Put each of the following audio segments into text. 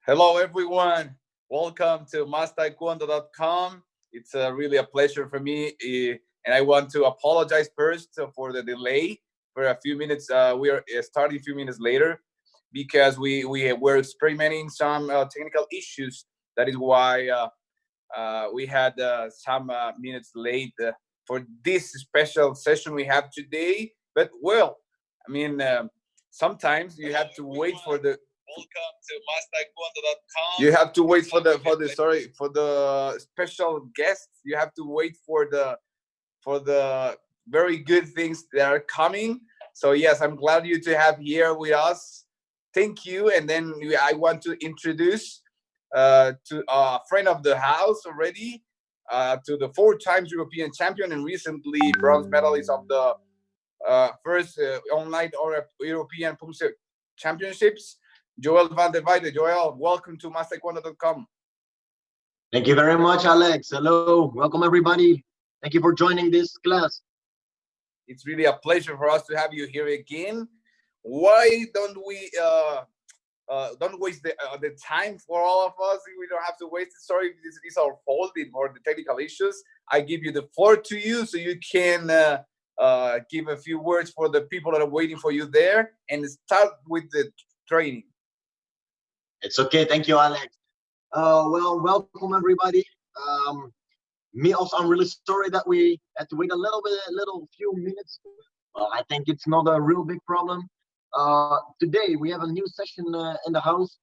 Hello, everyone. Welcome to MASTKD.com. It's really a pleasure for me, and I want to apologize first for the delay for a few minutes. We are starting a few minutes later because we were experimenting some technical issues. That is why we had some minutes late for this special session we have today. But well, I mean, sometimes you have to wait for the. Welcome to MASTKD.com. You have to wait for the special guests. You have to wait for the very good things that are coming. So yes, I'm glad you to have here with us. Thank you. And then I want to introduce to a friend of the house already, to the 4 times European champion and recently bronze medalist of the first online or European Poomsae championships, Joël van der Weide. Joël, welcome to MASTKD.com. Thank you very much, Alex. Hello, welcome everybody. Thank you for joining this class. It's really a pleasure for us to have you here again. Why don't we don't waste the time for all of us? We don't have to waste it. Sorry, this is our fault for the technical issues. I give you the floor to you so you can give a few words for the people that are waiting for you there and start with the training. It's okay. Thank you, Alex. Well, welcome everybody. Me also, I'm really sorry that we had to wait a little few minutes. I think it's not a real big problem. Today we have a new session in the house.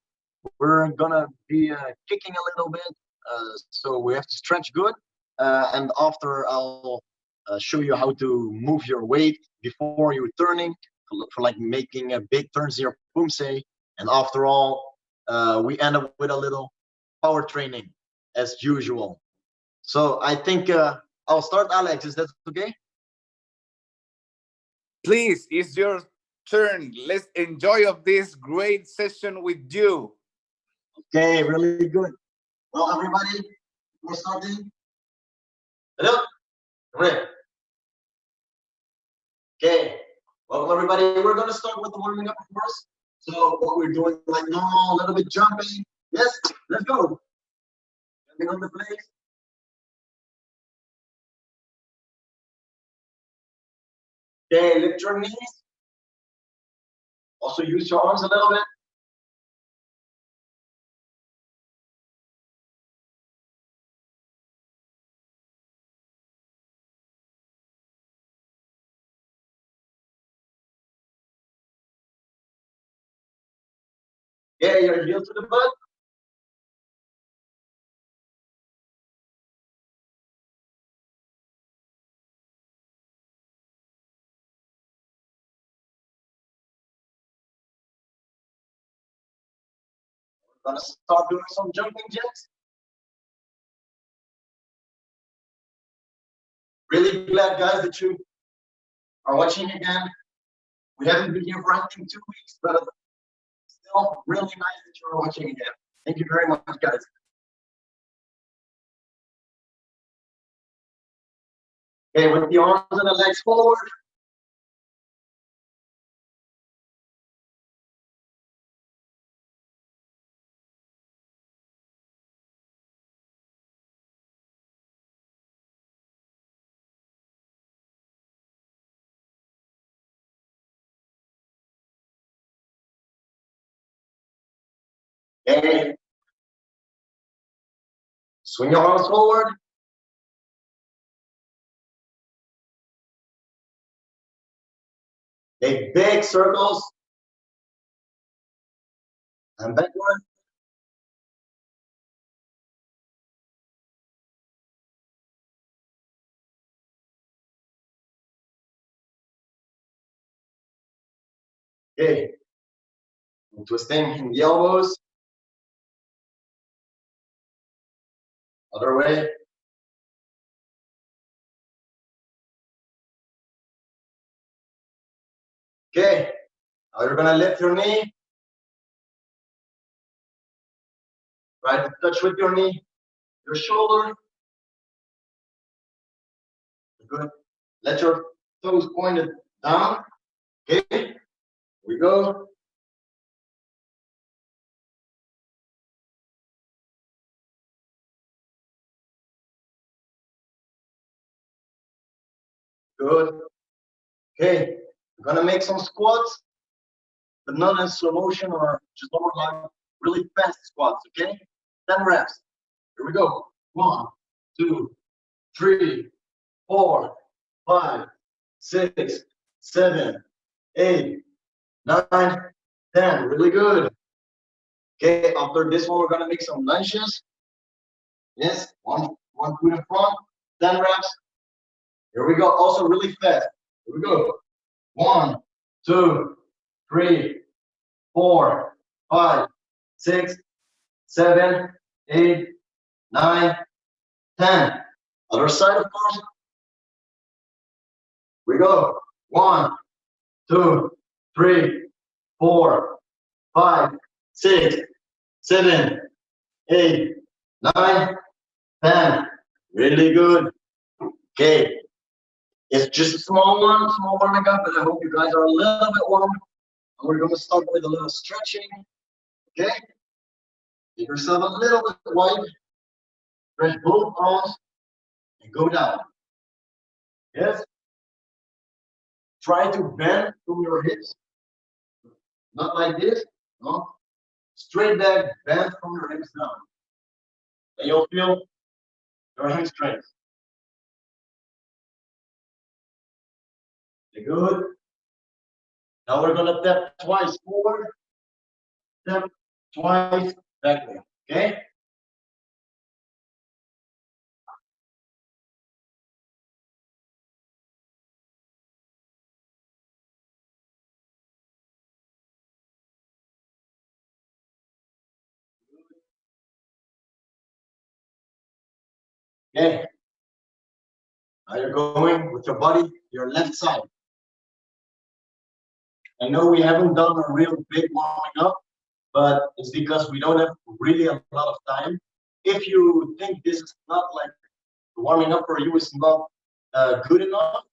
We're gonna be kicking a little bit, so we have to stretch good. And after I'll show you how to move your weight before you're turning for like making a big turns here, Poomsae. And after all, we end up with a little power training as usual. So I think I'll start, Alex. Is that okay? Please, it's your turn. Let's enjoy of this great session with you. Okay, really good. Well, everybody, we're starting. Hello? Great. Okay, welcome everybody. We're gonna start with the warming up first. So what we're doing like normal, a little bit jumping. Yes, let's go. Jumping on the place. Okay, lift your knees. Also use your arms a little bit. Yeah, your heel to the butt. We're gonna start doing some jumping jacks. Really glad, guys, that you are watching again. We haven't been here for I think 2 weeks, but still really nice that you're watching again. Thank you very much, guys. Okay, with the arms and the legs forward. Okay. Swing your arms forward. Make big circles. And backward. Okay. Twisting in the elbows. Other way. Okay. Now you're gonna lift your knee. Try to touch with your knee, your shoulder. Good. Let your toes pointed down. Okay. Here we go. Good. Okay, we're gonna make some squats, but not in slow motion or just more like really fast squats, okay? 10 reps. Here we go. 1, 2, 3, 4, 5, 6, 7, 8, 9, 10. Really good. Okay, after this one, we're gonna make some lunges. Yes, one foot in front, 10 reps. Here we go. Also really fast. Here we go. 1, 2, 3, 4, 5, 6, 7, 8, 9, 10. Other side, of course. We go. 1, 2, 3, 4, 5, 6, 7, 8, 9, 10. Really good. Okay. It's just a small warming up, but I hope you guys are a little bit warm. And we're going to start with a little stretching. Okay? Make yourself a little bit wide. Stretch both arms and go down. Yes? Try to bend from your hips. Not like this. No. Straight back, bend from your hips down. And you'll feel your hamstrings. Good. Now we're going to step twice forward. Step twice backward. Okay? Okay. Now you're going with your body, your left side. I know we haven't done a real big warming up, but it's because we don't have really a lot of time. If you think this is not like warming up for you is not good enough,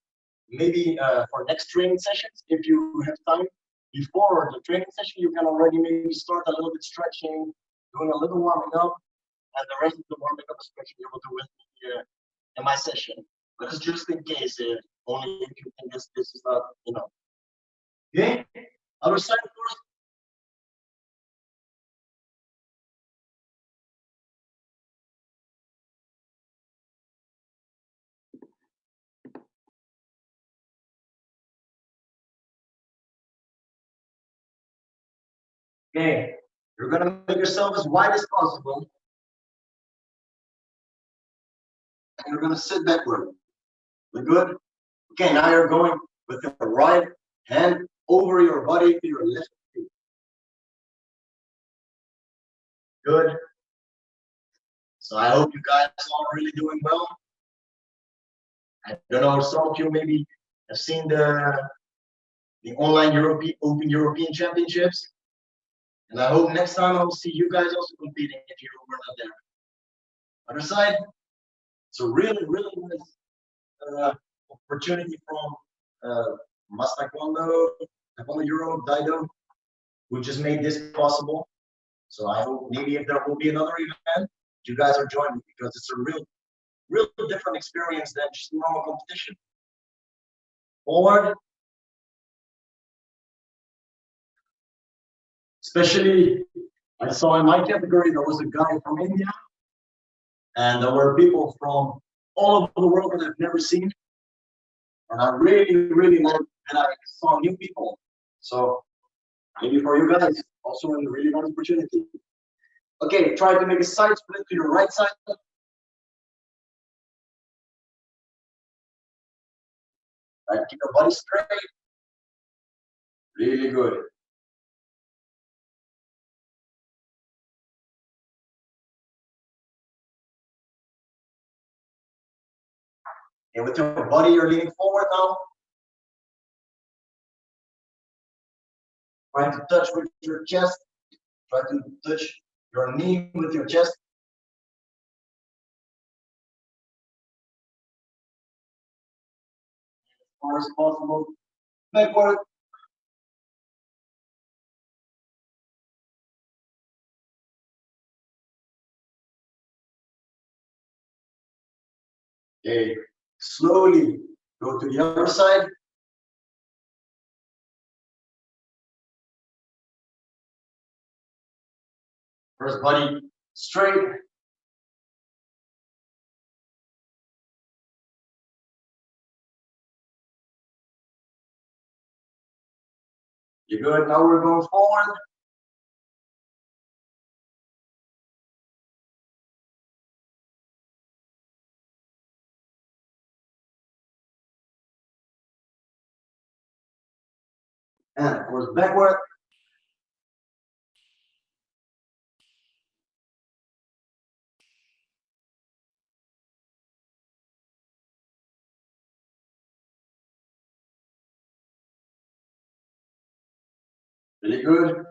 maybe for next training sessions, if you have time before the training session, you can already maybe start a little bit stretching, doing a little warming up, and the rest of the warming up stretching you will do with me in my session. But it's just in case, only if you think this is not, you know. Okay, other side, of course. Okay, you're gonna make yourself as wide as possible. And you're gonna sit backward. We good? Okay, now you're going with your right hand over your body to your left feet. Good. So I hope you guys are really doing well. I don't know, some of you maybe have seen the online Open European Championships. And I hope next time I will see you guys also competing if you were not there. Other side, it's a really, really nice opportunity from MASTKD, Taekwondo Europe, Veide, who just made this possible. So I hope maybe if there will be another event, you guys are joining because it's a real different experience than just normal competition. Forward. Especially, I saw in my category, there was a guy from India, and there were people from all over the world that I've never seen. And I really liked that I saw new people. So maybe for you guys, also a really nice opportunity. Okay, try to make a side split to your right side. Right, keep your body straight. Really good. And with your body, you're leaning forward now. Try to touch with your chest. Try to touch your knee with your chest. As far as possible. Backward. Okay. Slowly Go to the other side. First body straight. You're good. Now we're going forward. And of course, backward. Really good.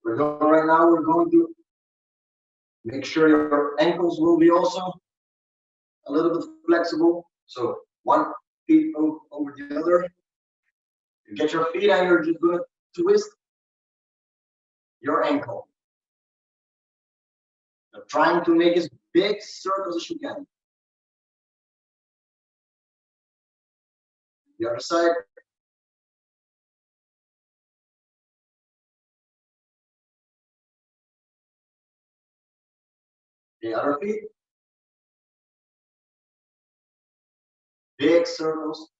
We're going right now. We're going to make sure your ankles will be also a little bit flexible. So one feet over the other. You get your feet and you're just going to twist your ankle. Now trying to make as big circles as you can. The other side. The other feet. Big circles.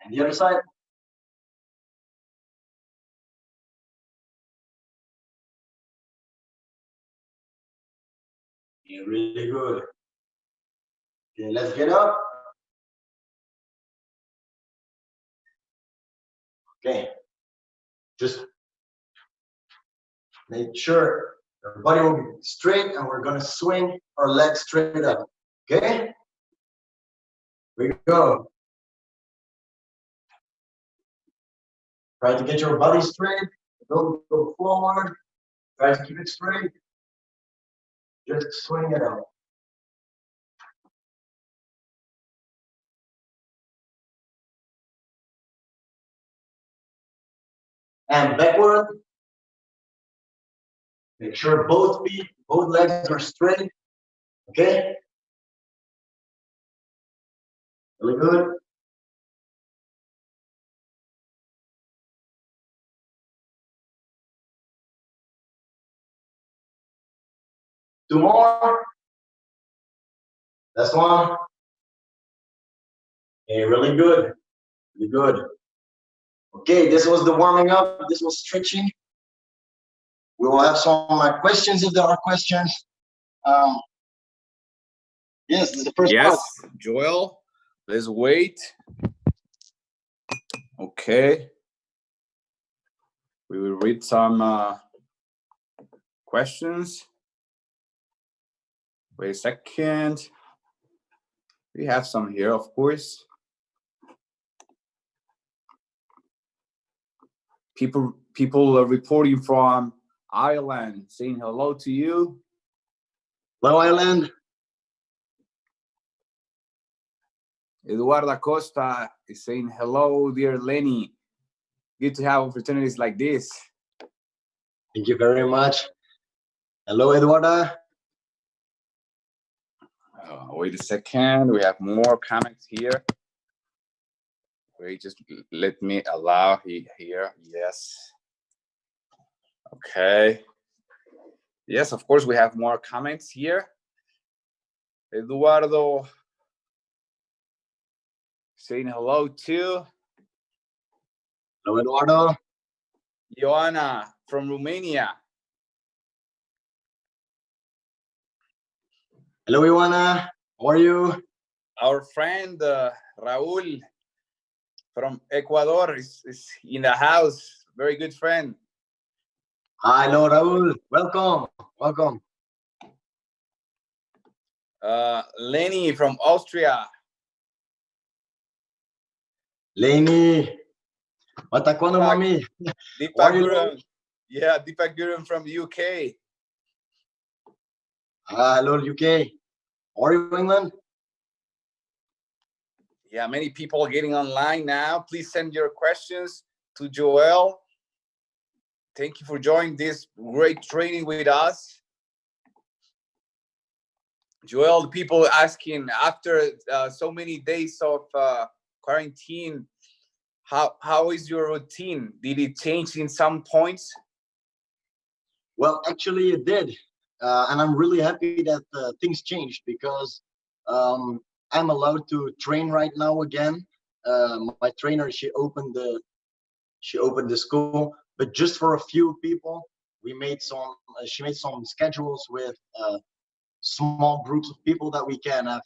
And the other side. Yeah, really good. Okay, let's get up. Okay. Just make sure your body will be straight and we're gonna swing our legs straight up. Okay? We go. Try to get your body straight. Don't go forward. Try to keep it straight. Just swing it out. And backward. Make sure both feet, both legs are straight. Okay? Really good. Two more. Last one. Okay, really good. Really good. Okay, this was the warming up. This was stretching. We will have some questions if there are questions. Yes, this is the first part. Yes, Joël, let's wait. Okay. We will read some questions. Wait a second. We have some here, of course. People are reporting from Ireland, saying hello to you. Hello, Ireland. Eduardo Acosta is saying hello, dear Lenny. Good to have opportunities like this. Thank you very much. Hello, Eduardo. Wait a second. We have more comments here. Wait, just let me allow here. Yes. Okay. Yes, of course, we have more comments here. Eduardo saying hello too. Hello, Eduardo. Joanna from Romania. Hello, Joanna. How are you? Our friend Raul from Ecuador is in the house. Very good friend. Hi, hello, Raul. Welcome. Welcome. Lenny from Austria. Lenny. What taekwondo, mommy? Deepak Gurum. Yeah, Deepak Gurum from the UK. Hello, UK. How are you, England? Yeah, many people are getting online now. Please send your questions to Joël. Thank you for joining this great training with us. Joel, people asking after so many days of quarantine, how is your routine? Did it change in some points? Well, actually, it did, and I'm really happy that things changed because I'm allowed to train right now again. My trainer, she opened the school, but just for a few people. We made some. She made some schedules with small groups of people that we can have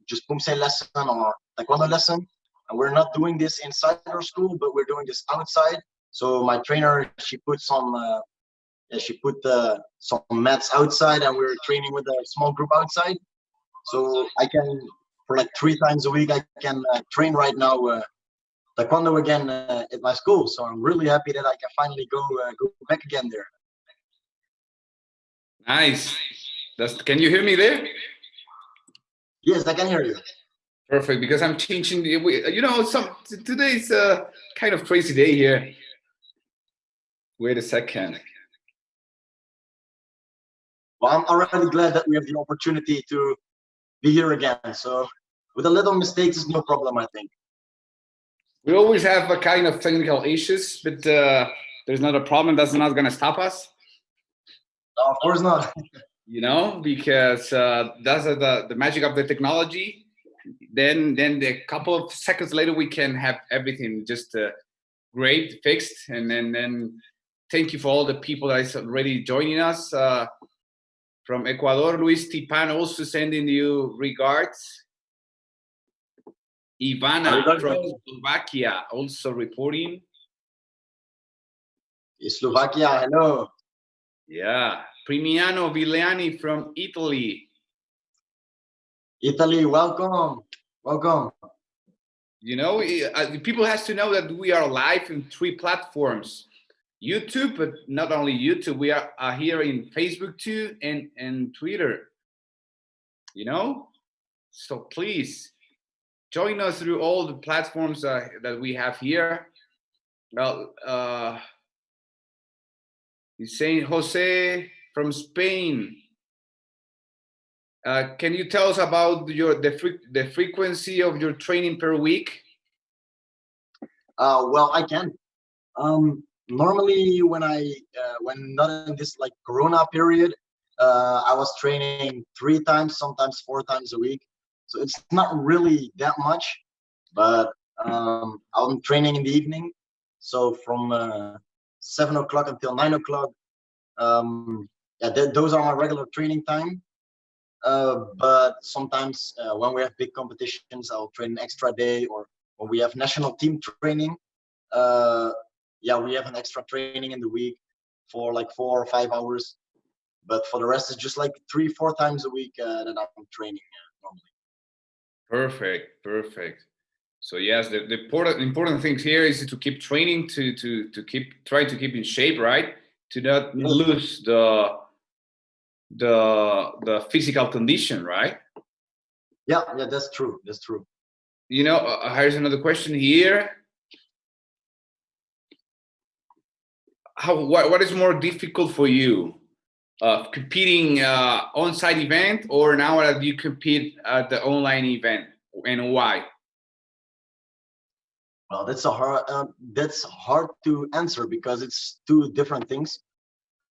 just Poomsae lesson or Taekwondo lesson. And we're not doing this inside our school, but we're doing this outside. So my trainer, she put some mats outside, and we're training with a small group outside. So I can, for like 3 times a week, I can train right now Taekwondo again at my school. So I'm really happy that I can finally go back again there. Nice. Can you hear me there? Yes, I can hear you. Perfect, because I'm changing. You know, today's a kind of crazy day here. Wait a second. Well, I'm already glad that we have the opportunity to be here again. So with a little mistakes, it's no problem, I think. We always have a kind of technical issues, but there's not a problem. That's not going to stop us. No, of course not. You know, because that's the magic of the technology. Then a couple of seconds later, we can have everything just great, fixed. And then thank you for all the people that is already joining us. From Ecuador, Luis Tipan also sending you regards. Ivana from Slovakia also reporting. Slovakia, hello. Yeah. Primiano Vigliani from Italy. Italy, welcome. Welcome. You know, people has to know that we are live in 3 platforms. YouTube, but not only YouTube, we are here in Facebook too and Twitter. You know? So please join us through all the platforms that we have here. Well, he's saying Jose from Spain. Can you tell us about the frequency of your training per week? Well, I can. Normally, when not in this like Corona period, I was training 3 times, sometimes 4 times a week. So it's not really that much, but I'm training in the evening. So from 7 o'clock until 9 o'clock. Yeah, those are my regular training time. But sometimes when we have big competitions, I'll train an extra day, or when we have national team training, yeah, we have an extra training in the week for like 4 or 5 hours. But for the rest, it's just like 3-4 times a week that I'm training normally. Perfect. So yes, the important things here is to keep training, to try to keep in shape, right? To not lose the physical condition, right? Yeah, that's true. You know, here's another question here. What is more difficult for you, competing on-site event, or now that you compete at the online event, and why? Well, that's hard to answer because it's 2 different things.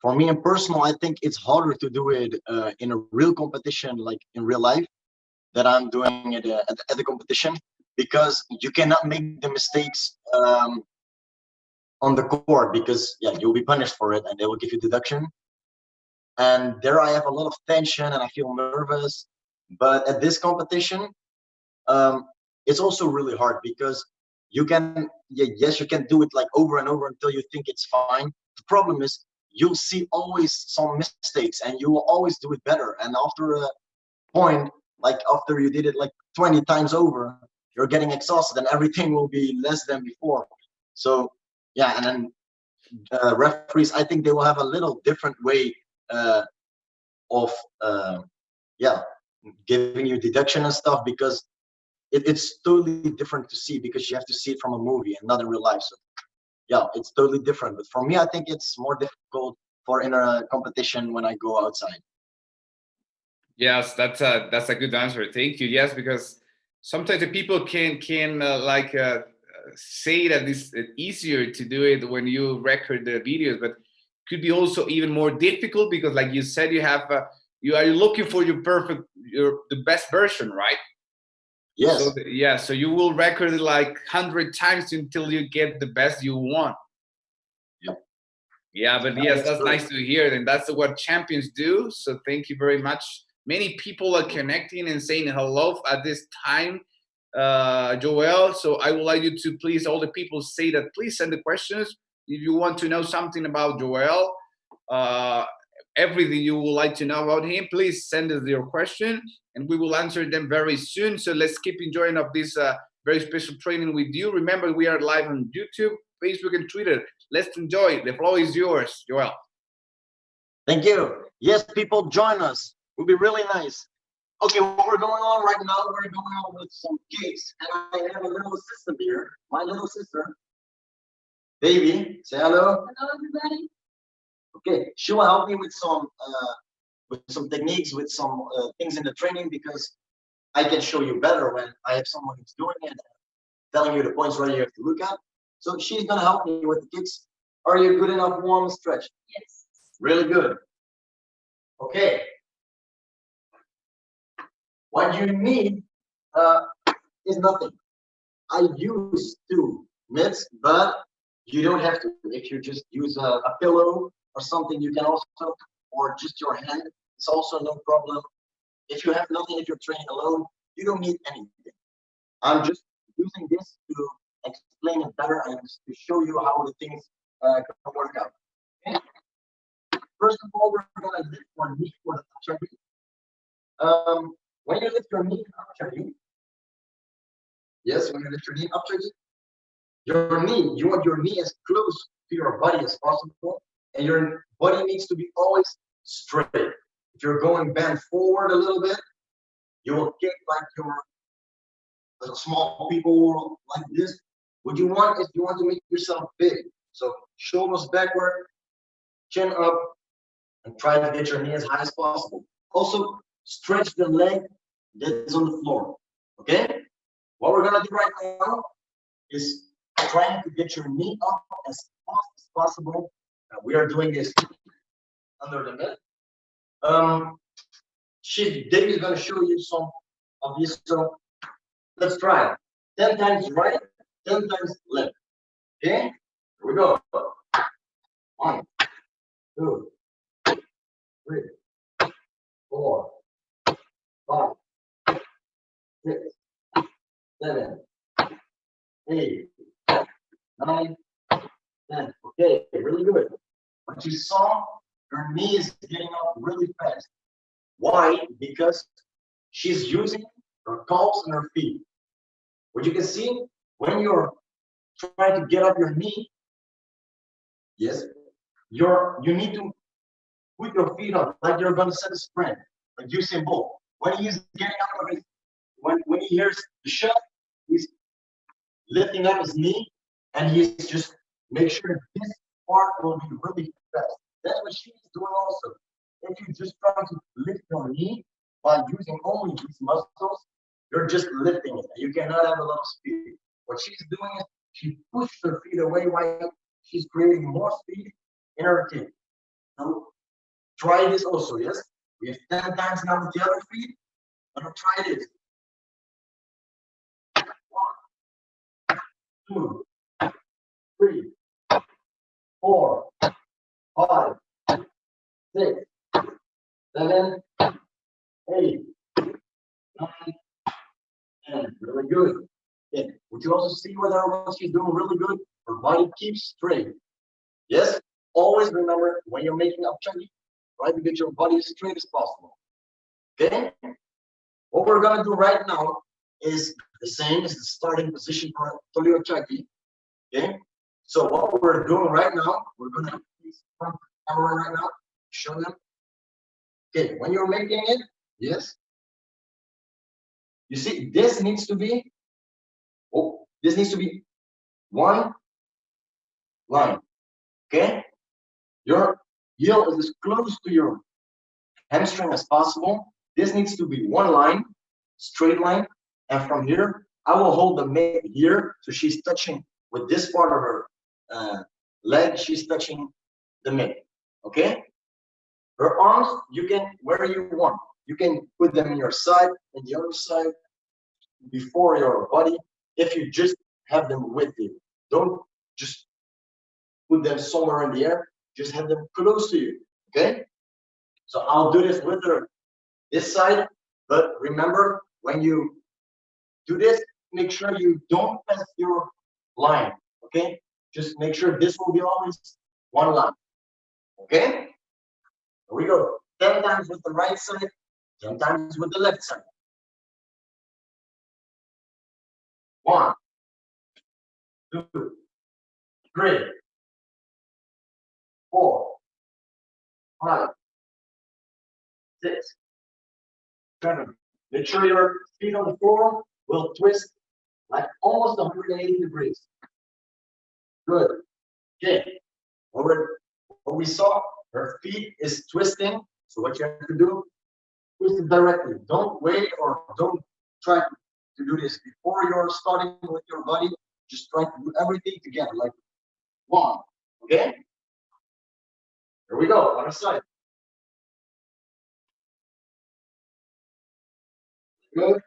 For me in personal, I think it's harder to do it in a real competition, like in real life, that I'm doing it at the competition, because you cannot make the mistakes on the court, because yeah, you'll be punished for it and they will give you deduction. And there I have a lot of tension and I feel nervous. But at this competition, it's also really hard because you can, yes, you can do it like over and over until you think it's fine. The problem is you'll see always some mistakes and you will always do it better. And after a point, like after you did it like 20 times over, you're getting exhausted and everything will be less than before. So yeah, and then referees, I think they will have a little different way of yeah, giving you deduction and stuff, because it's totally different to see, because you have to see it from a movie and not in real life. So yeah, it's totally different. But for me, I think it's more difficult for in a competition when I go outside. Yes, that's a good answer. Thank you. Yes, because sometimes the people can say that it's easier to do it when you record the videos, but could be also even more difficult because, like you said, you have you are looking for the best version, right? Yes. So yeah, so you will record it like 100 times until you get the best you want. Yep. Yeah, but yes, that's nice to hear, and that's what champions do. So thank you very much. Many people are connecting and saying hello at this time, Joël. So I would like you to please, all the people say that please send the questions. If you want to know something about Joël, everything you would like to know about him, please send us your question and we will answer them very soon. So let's keep enjoying of this very special training with you. Remember, we are live on YouTube, Facebook, and Twitter. Let's enjoy. The floor is yours, Joël. Thank you. Yes, people, join us. It would be really nice. Okay, what we're going on right now, we're going on with some cakes. And I have a little sister here, my little sister. Baby, say hello. Hello, everybody. Okay, she will help me with some techniques, with some things in the training, because I can show you better when I have someone who's doing it, telling you the points where you have to look at. So she's gonna help me with the kicks. Are you good enough, warm, stretch? Yes. Really good. Okay. What you need is nothing. I use 2 mitts, but you don't have to. If you just use a pillow or something, you can also, or just your hand, it's also no problem. If you have nothing, if you're training alone, you don't need anything. I'm just using this to explain it better and to show you how the things can work out. Okay? First of all, we're going to lift one knee for the upper knee. When you lift your knee up, yes, when you lift your knee up, your knee, you want your knee as close to your body as possible, and your body needs to be always straight. If you're going bent forward a little bit, you will kick like your small people like this. What you want is you want to make yourself big. So shoulders backward, chin up, and try to get your knee as high as possible. Also, stretch the leg that is on the floor. Okay? What we're gonna do right now is trying to get your knee up as fast as possible. We are doing this under the mitt. Dave is gonna show you some of these. So let's try it. 10 times right, 10 times left. Okay? Here we go. 1, 2, 3, 4, 5, 6, 7, 8, 9, 10. Okay, really good. But you saw her knee is getting up really fast. Why? Because she's using her calves and her feet. What you can see when you're trying to get up your knee, yes, you need to put your feet up like you're going to set a sprint, like Usain Bolt. When he's getting up of his, when he hears the shot, he's lifting up his knee, and he's just make sure this part will be really fast. That's what she's doing also. If you just try to lift your knee by using only these muscles, you're just lifting it. You cannot have a lot of speed. What she's doing is she pushes her feet away while she's creating more speed in her kick. So try this also, yes? We have 10 times now with the other feet. I'm gonna try this. 1, 2, 3, 4, 5, 6, 7, 8, 9, 10. Really good. Yeah. Would you also see whether once she's doing really good, her body keeps straight? Yes? Always remember when you're making up chunky, try to get your body as straight as possible. Okay? What we're gonna do right now is the same as the starting position for Tolio Chaki. Okay? So what we're doing right now, we're gonna use the camera right now, show them. Okay, when you're making it, yes. You see, this needs to be 1, line. Okay? Your heel is as close to your hamstring as possible. This needs to be one line, straight line. And from here, I will hold the mid here. So she's touching with this part of her leg, she's touching the mid. Okay? Her arms, you can, where you want. You can put them in your side and the other side before your body if you just have them with you. Don't just put them somewhere in the air. Just have them close to you. Okay? So I'll do this with her this side, but remember when you do this, make sure you don't pass your line. Okay? Just make sure this will be always one line. Okay? Here we go. 10 times with the right side, 10 times with the left side. 1, 2, 3, 4, 5, 6, 7. Make sure your feet on the floor will twist like almost 180 degrees. Good. Okay. What we saw, her feet is twisting. So what you have to do, twist it directly. Don't wait or don't try to do this before you're starting with your body. Just try to do everything together, like 1. Okay? Here we go. Other side. Good.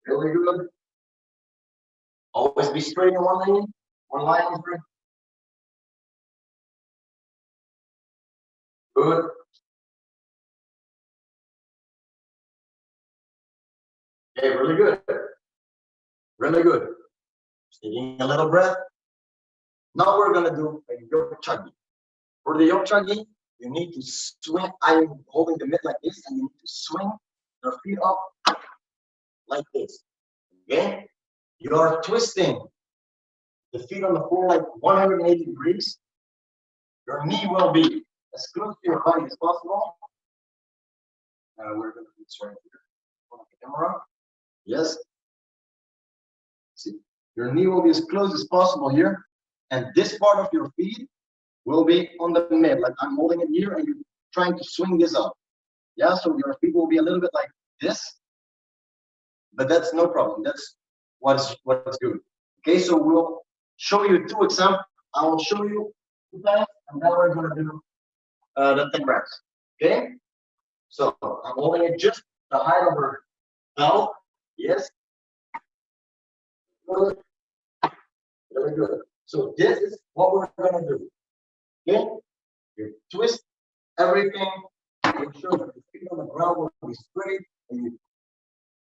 Really good. Always be straight in one line. One line is straight. Good. Okay, really good. Really good. Just taking a little breath. Now we're gonna do a yoke chuggy. For the yoke chuggy, you need to swing. I'm holding the mid like this, and you need to swing your feet up like this. Okay? You are twisting the feet on the floor like 180 degrees. Your knee will be as close to your body as possible. We're going to do this right here on the camera. Yes. See, your knee will be as close as possible here, and this part of your feet will be on the mid. Like I'm holding it here, and you're trying to swing this up. Yeah, so your feet will be a little bit like this, but that's no problem. That's what's good. Okay, so we'll show you 2 examples. I will show you 2 times, and then we're going to do the 10 reps. Okay, so I'm holding it just the height of her belt. Yes. Good. Very good. So this is what we're going to do. Okay, you twist everything. Make sure that the feet on the ground will be straight, and you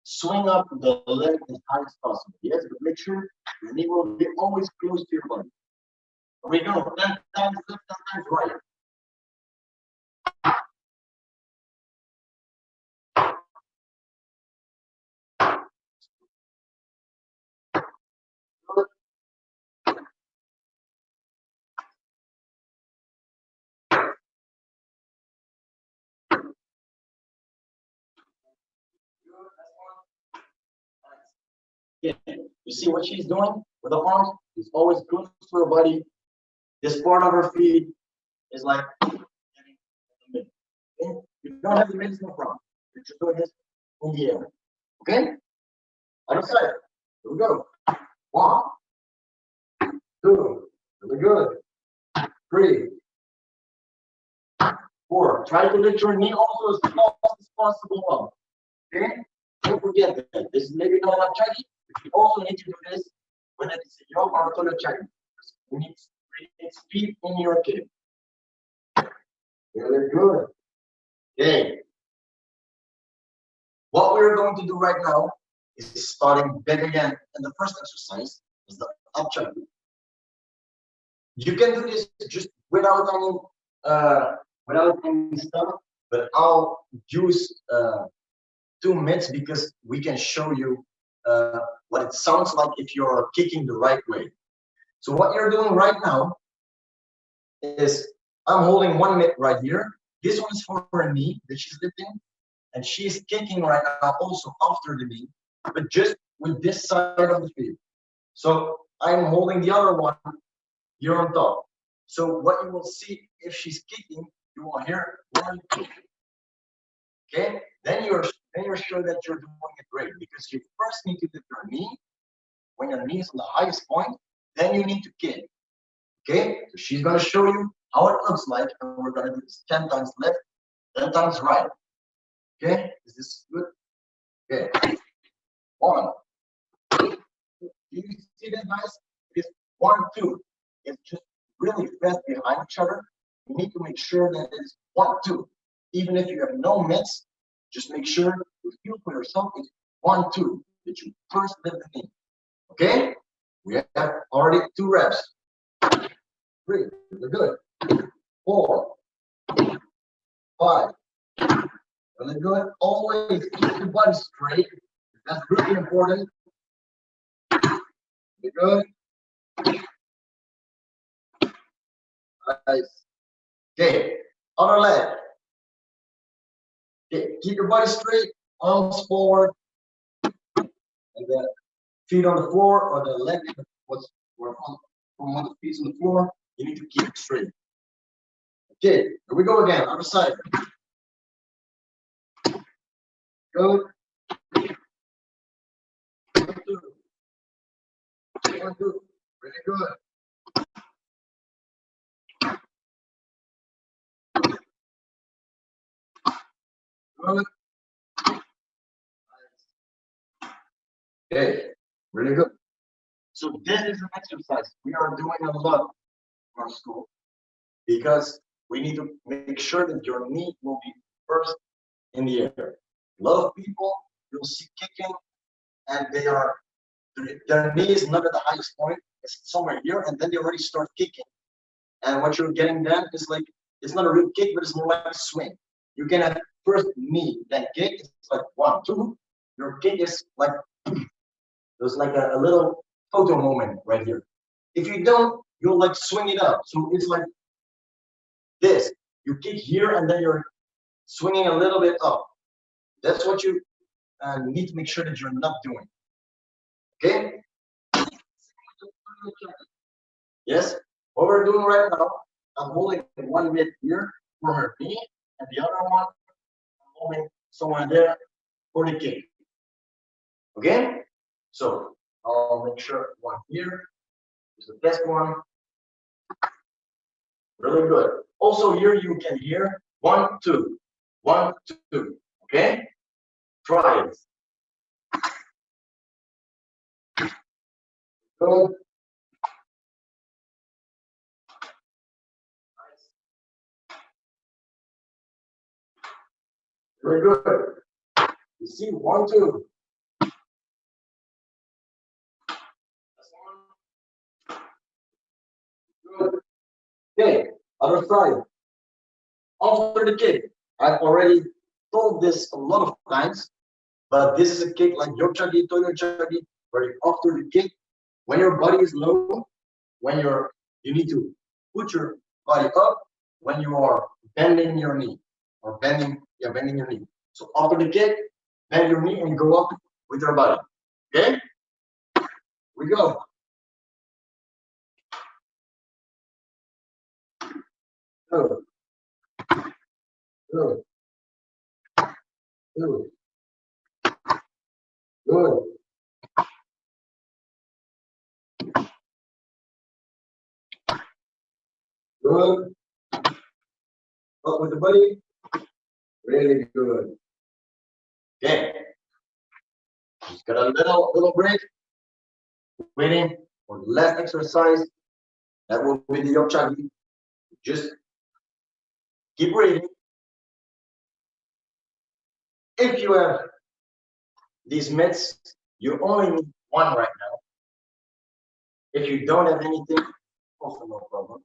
swing up the leg as high as possible. Yes, but make sure your knee will be always close to your body. Here we go. 10 times left, 10 times right. Yeah. You see what she's doing with her arms? She's always close to her body. This part of her feet is like getting in the middle. Okay? You don't have to make no problem. You're just doing this in the air. Okay? Other side. Here we go. 1, 2. Really good. 3, 4. Try to lift your knee also as close as possible up. Okay? Don't forget that. This is maybe not a chuggy, but you also need to do this when it's your part on the chuggy. You need speed in your kick. Really good. Okay. What we're going to do right now is starting big again. And the first exercise is the up chuggy. You can do this just without any stuff, but I'll use 2 minutes because we can show you what it sounds like if you're kicking the right way. So what you're doing right now is I'm holding 1 mitt right here. This one is for her knee that she's lifting, and she's kicking right now also after the knee, but just with this side of the feet. So I'm holding the other one here on top. So what you will see if she's kicking, you will hear 1, 2. Okay? Then you're sure that you're doing it great because you first need to get your knee. When your knee is on the highest point, then you need to kick. Okay? So she's gonna show you how it looks like, and we're gonna do this 10 times left, 10 times right. Okay? Is this good? Okay. 1. Do you see that, guys? It's 1, 2. It's just really fast behind each other. You need to make sure that it's 1, 2. Even if you have no mitts, just make sure you feel for yourself it's 1, 2 that you first lift the knee. Okay? We have already 2 reps. 3, really good. 4, 5, really good. Always keep your body straight. That's really important. Really good. Nice. Okay, other leg. Okay, keep your body straight, arms forward, and the feet on the floor, or the leg from one of the feet on the floor. You need to keep it straight. Okay, here we go again. Other side. Good. 1, 2. 1, 2. Really good. Good. Okay, really good. So this is an exercise we are doing a lot in our school because we need to make sure that your knee will be first in the air. A lot of people you'll see kicking and their knee is not at the highest point, it's somewhere here, and then they already start kicking. And what you're getting then is like, it's not a real kick, but it's more like a swing. You can have first knee, then kick, it's like 1, 2. Your kick is like, there's like a little photo moment right here. If you don't, you'll like swing it up. So it's like this. You kick here and then you're swinging a little bit up. That's what you need to make sure that you're not doing. Okay? Yes? What we're doing right now, I'm holding one mid here for her knee, and the other one, I'm holding somewhere there for the kick. Okay? So I'll make sure one here is the best one. Really good. Also here you can hear 1, 2, 1, 2. Okay? Try it. Good. Nice. Very good. You see 1, 2. Good. Okay, other side. After the kick. I've already told this a lot of times, but this is a kick like Yochagi, Toyochagi, where after the kick, when your body is low, when you need to put your body up when you are bending your knee or bending your knee. So after the kick, bend your knee and go up with your body. Okay? We go. Good. Good. Good. Good. Good. Up with the body. Really good. Okay. Just got a little break. Waiting for the last exercise. That will be the Yochagi. Just keep breathing. If you have these mitts, you only need one right now. If you don't have anything, also no problem.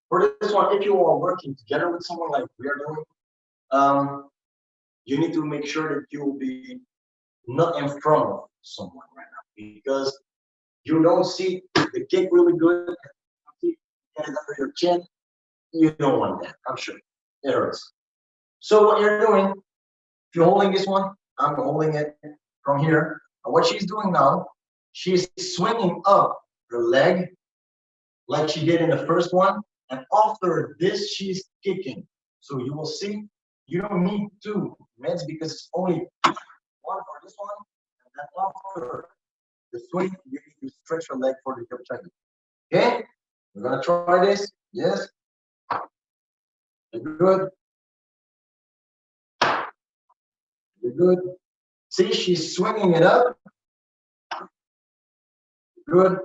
For this one, if you are working together with someone like we are doing, you need to make sure that you will be not in front of someone right now because you don't see the kick really good. You get it under your chin. You don't want that, I'm sure. It hurts. So what you're doing, if you're holding this one, I'm holding it from here. And what she's doing now, she's swinging up her leg like she did in the first one. And after this, she's kicking. So you will see, you don't need 2 minutes because it's only 1 for this one. And then after the swing, you need to stretch your leg for the hip check. Okay? We're going to try this. Yes. You're good. You're good. See, she's swinging it up. Good.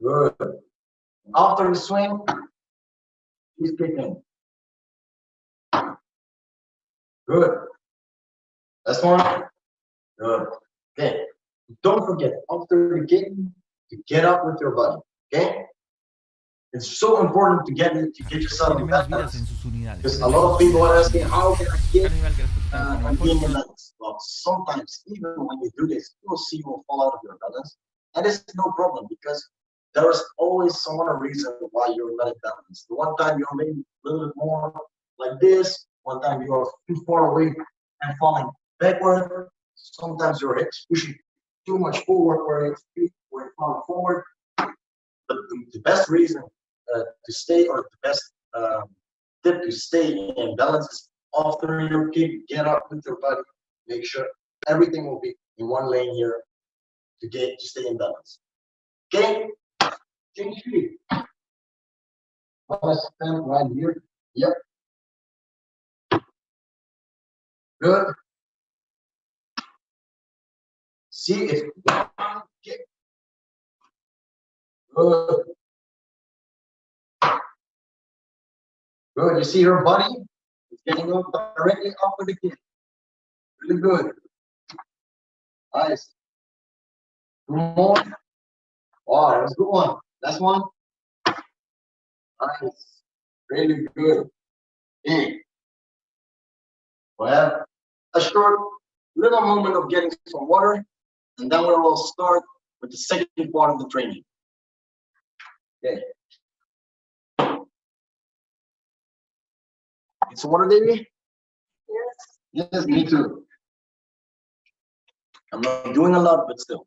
Good. After the swing, she's kicking. Good. Last one. Good. Okay. Don't forget, after the kick, to get up with your body. Okay? It's so important to get yourself in balance. Because a lot of people are asking, how can I kick and be in balance? Well, sometimes, even when you do this, you will see you will fall out of your balance. And it's no problem because there is always some other reason why you're not in balance. The one time you're maybe a little bit more like this, one time you are too far away and falling backward. Sometimes your hips pushing too much forward where you're falling forward. But the best reason to stay, or the best tip to stay in balance is after your kick, get up with your body, make sure everything will be in one lane here to stay in balance. Okay? Change feet. Let's stand right here. Yep. Good. See if kick. Good. Good. You see her body? It's getting up directly after the kick. Really good. Nice. 2 more. Wow, that was a good one. Last one. Nice. Really good. Okay. Well, a short little moment of getting some water, and then we will start with the second part of the training. Okay. Need some water, baby? Yes. Yes, me too. I'm not doing a lot, but still.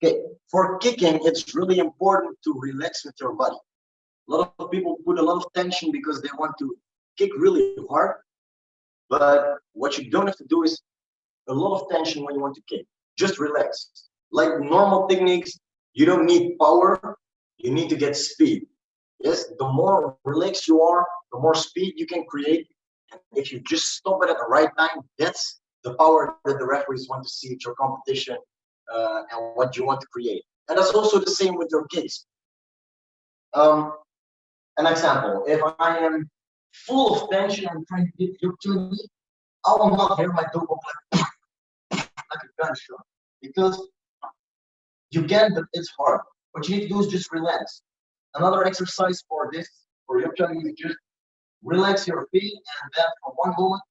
Okay, for kicking, it's really important to relax with your body. A lot of people put a lot of tension because they want to kick really hard, but what you don't have to do is a lot of tension when you want to kick. Just relax. Like normal techniques, you don't need power, you need to get speed. Yes, the more relaxed you are, the more speed you can create. And if you just stop it at the right time, that's the power that the referees want to see at your competition and what you want to create. And that's also the same with your kicks. An example, if I am full of tension and trying to get you to me, I will not hear my toe go like a gunshot because you can, but it's hard. What you need to do is just relax. Another exercise for this, for your challenge, is just relax your feet and then for one moment,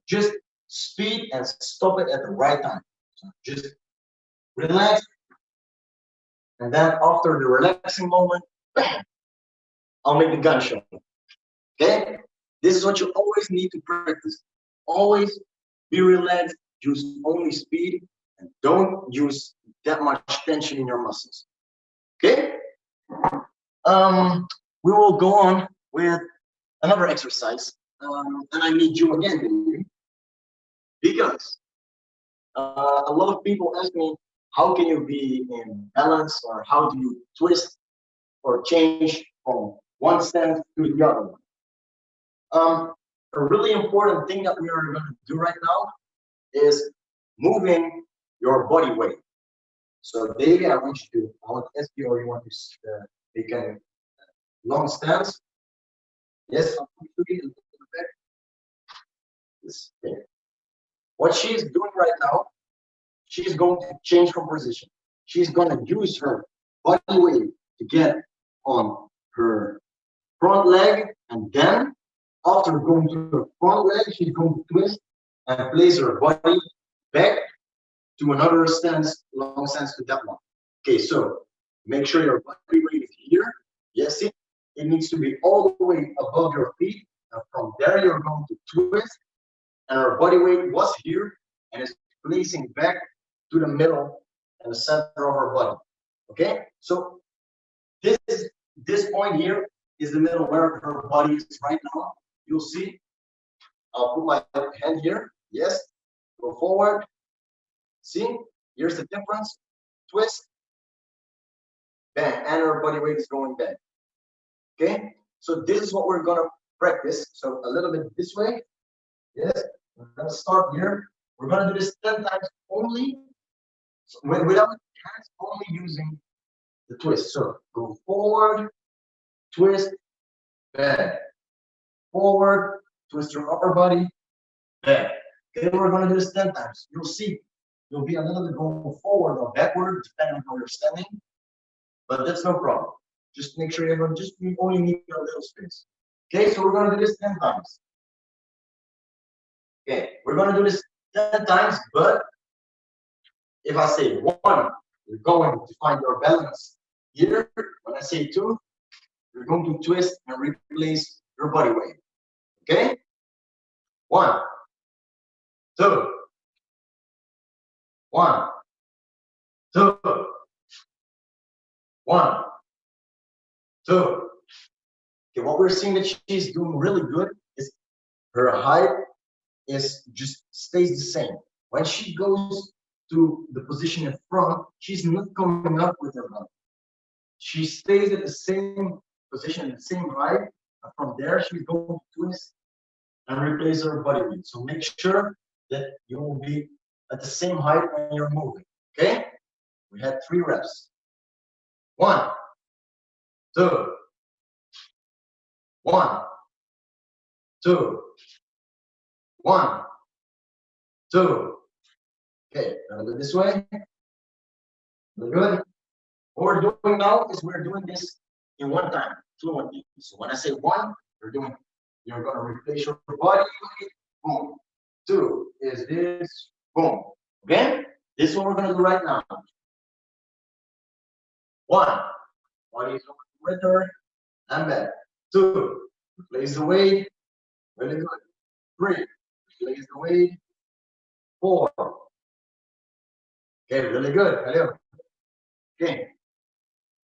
just speed and stop it at the right time. So just relax. And then after the relaxing moment, I'll make the gunshot. Okay? This is what you always need to practice. Always be relaxed, use only speed, and don't use that much tension in your muscles. Okay? We will go on with another exercise. And I need you again, because a lot of people ask me, how can you be in balance, or how do you twist or change from one stance to the other one? A really important thing that we are going to do right now is moving your body weight. So David, I want to ask you, or you want to take a long stance? Yes, okay. What she's doing right now, she's going to change her position. She's going to use her body weight to get on her front leg, and then after going to her front leg, she's going to twist and place her body back to another stance, long stance to that one. Okay, so make sure your body weight is here. Yes, it needs to be all the way above your feet, And from there, you're going to twist, and her body weight was here and is placing back to the middle and the center of her body. Okay, so this point here is the middle where her body is right now. You'll see. I'll put my hand here. Yes, go forward. See, here's the difference. Twist, bang, and her body weight is going back. Okay, so this is what we're gonna practice. So a little bit this way. Yes, we're gonna start here. We're gonna do this 10 times only, so without hands, only using the twist. So go forward, twist, bang, forward, twist your upper body, bang. Okay, we're gonna do this 10 times. You'll see, you'll be a little bit going forward or backward, depending on how you're standing, but that's no problem. Just make sure you only need a little space. Okay, so we're gonna do this 10 times. Okay, we're gonna do this 10 times, but if I say 1, you're going to find your balance here. When I say 2, you're going to twist and replace your body weight. Okay? 1, 2, 1, 2, 1, 2. Okay, what we're seeing that she's doing really good is her height is just stays the same. When she goes to the position in front, she's not coming up with her body. She stays at the same position, the same height. And from there, she's going to twist and replace her body weight. So make sure that you will be at the same height when you're moving. Okay? We had 3 reps. 1, 2, 1, 2, 1, 2. Okay, gonna do it this way. Very good. What we're doing now is we're doing this in 1 time, fluently. So when I say 1, you're gonna replace your body. Boom. 2 is this. Boom. Okay? This is what we're gonna do right now. 1. Body is with her and back. 2. Replace the weight. Really good. 3. Replace the weight. 4. Okay, really good. Hello. Okay.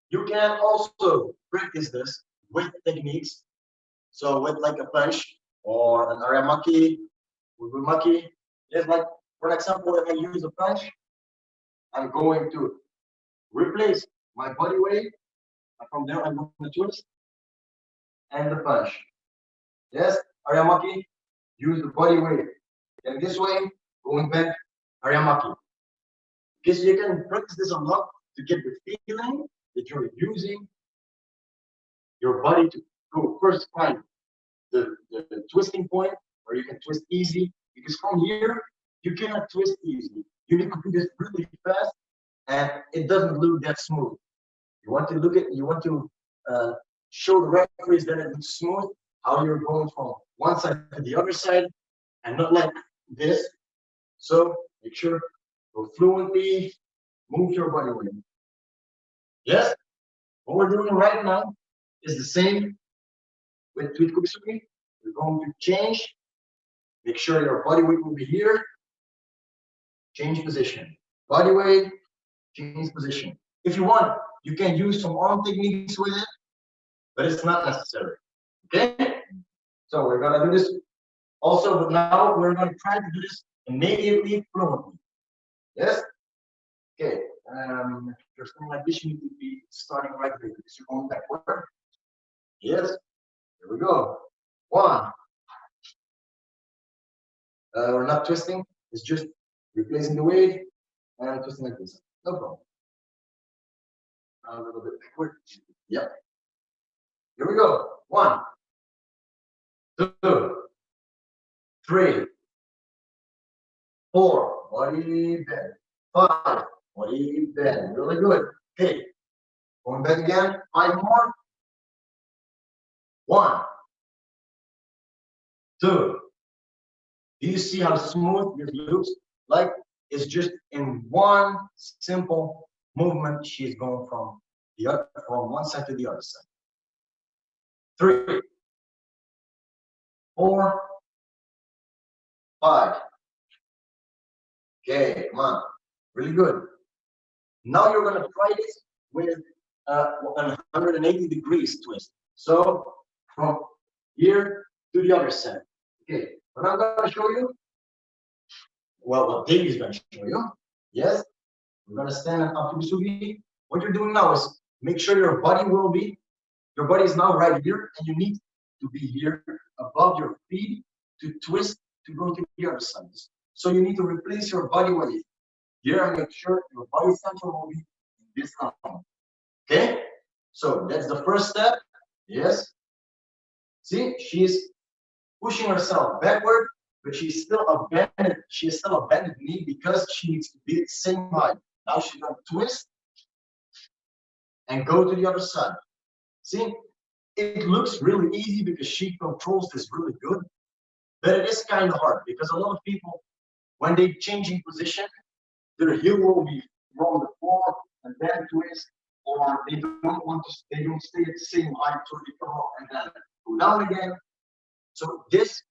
You can also practice this with techniques. So with like a punch or an aramaki, ubumaki. Just like, for example, if I use a punch, I'm going to replace my body weight. And from there, I'm going to twist and the punch. Yes, aramaki, use the body weight. And this way, going back, aramaki. Because you can practice this a lot to get the feeling that you're using your body to go first find the twisting point where you can twist easy. Because from here, you cannot twist easy. You need to do this really fast and it doesn't look that smooth. You want to show the referees that it looks smooth, how you're going from one side to the other side and not like this. So make sure go fluently, move your body weight. Yes? What we're doing right now is the same with Kusugi. We're going to change. Make sure your body weight will be here. Change position. Body weight, change position. If you want, you can use some arm techniques with it, but it's not necessary. Okay? So we're gonna do this also, but now we're gonna try to do this immediately fluently. Yes? Okay. If you're something like this, you need to be starting right here because you're going backward. Yes. Here we go. 1. We're not twisting. It's just replacing the weight and twisting like this. No problem. A little bit backward. Yep. Here we go. 1, 2, 3, 4. Body bend. 5. Body bend. Really good. Okay. Going back again. 5 more. 1, 2. Do you see how smooth this looks? Like it's just in one simple movement. She's going from one side to the other side. 3, 4, 5. Okay, come on. Really good. Now you're going to try this with 180 degrees twist. So from here to the other side. Okay, what I'm going to show you, well, what Dave is going to show you, yes, we're going to stand up to Bisugi. What you're doing now is make sure your body is now right here, and you need to be here above your feet to twist to go to the other side. So you need to replace your body weight here and make sure your body center will be in this line. Okay, so that's the first step. Yes, see, she's pushing herself backward, but she's still a bended knee because she needs to be the same height. Now she's gonna twist and go to the other side. See, it looks really easy because she controls this really good, but it is kind of hard because a lot of people, when they change in position, their heel will be from the floor and then twist, or they don't stay at the same height, so they come up and then go down again. So this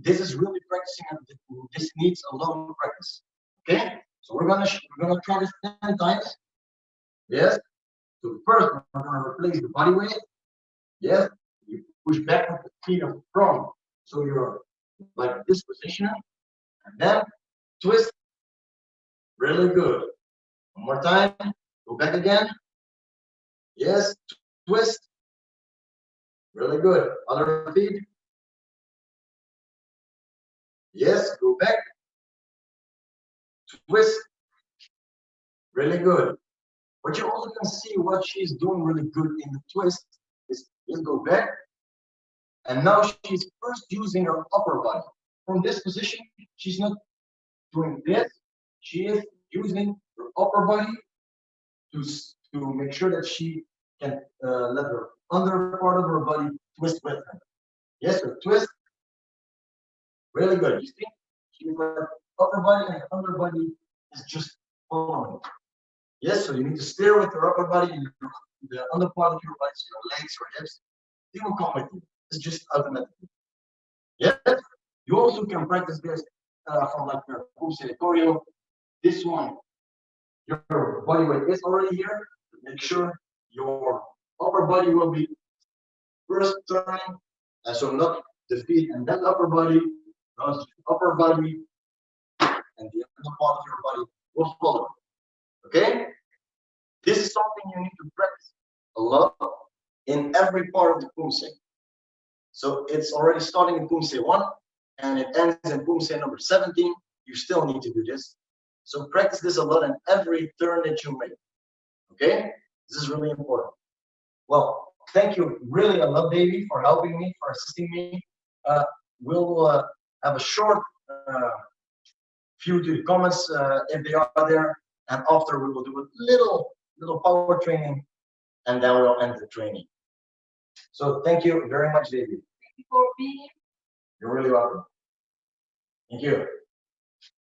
is really practicing, and this needs a lot of practice. Okay, so we're gonna try this 10 times. Yes. So first we're gonna replace the body weight. Yes. You push back with the feet of front, so you're like this position, and then twist. Really good. One more time. Go back again. Yes. Twist. Really good. Other feet. Yes. Go back. Twist. Really good. But you also can see what she's doing really good in the twist is just go back. And now she's first using her upper body. From this position, she's not doing this. She is using her upper body to make sure that she can let her under part of her body twist with her. Yes, so twist. Really good. You see? She's like upper body and under body is just following. Yes, so you need to steer with your upper body and the under part of your body, so your legs or hips. They will come with you. It's just automatic. Yes. You also can practice this from like your Poomsae and Kyorugi. This one, your body weight is already here. Make sure your upper body will be first turning, so not the feet and then upper body, not upper body, and the other part of your body will follow. Okay? This is something you need to practice a lot in every part of the Poomsae. So it's already starting in Poomsae 1 and it ends in Poomsae number 17. You still need to do this. So practice this a lot in every turn that you make. Okay? This is really important. Well, thank you really a lot, Davey, for helping me, for assisting me. We'll have a short few to the comments if they are there. And after we will do a little power training and then we'll end the training. So thank you very much, David. For being. You're really welcome. Thank you.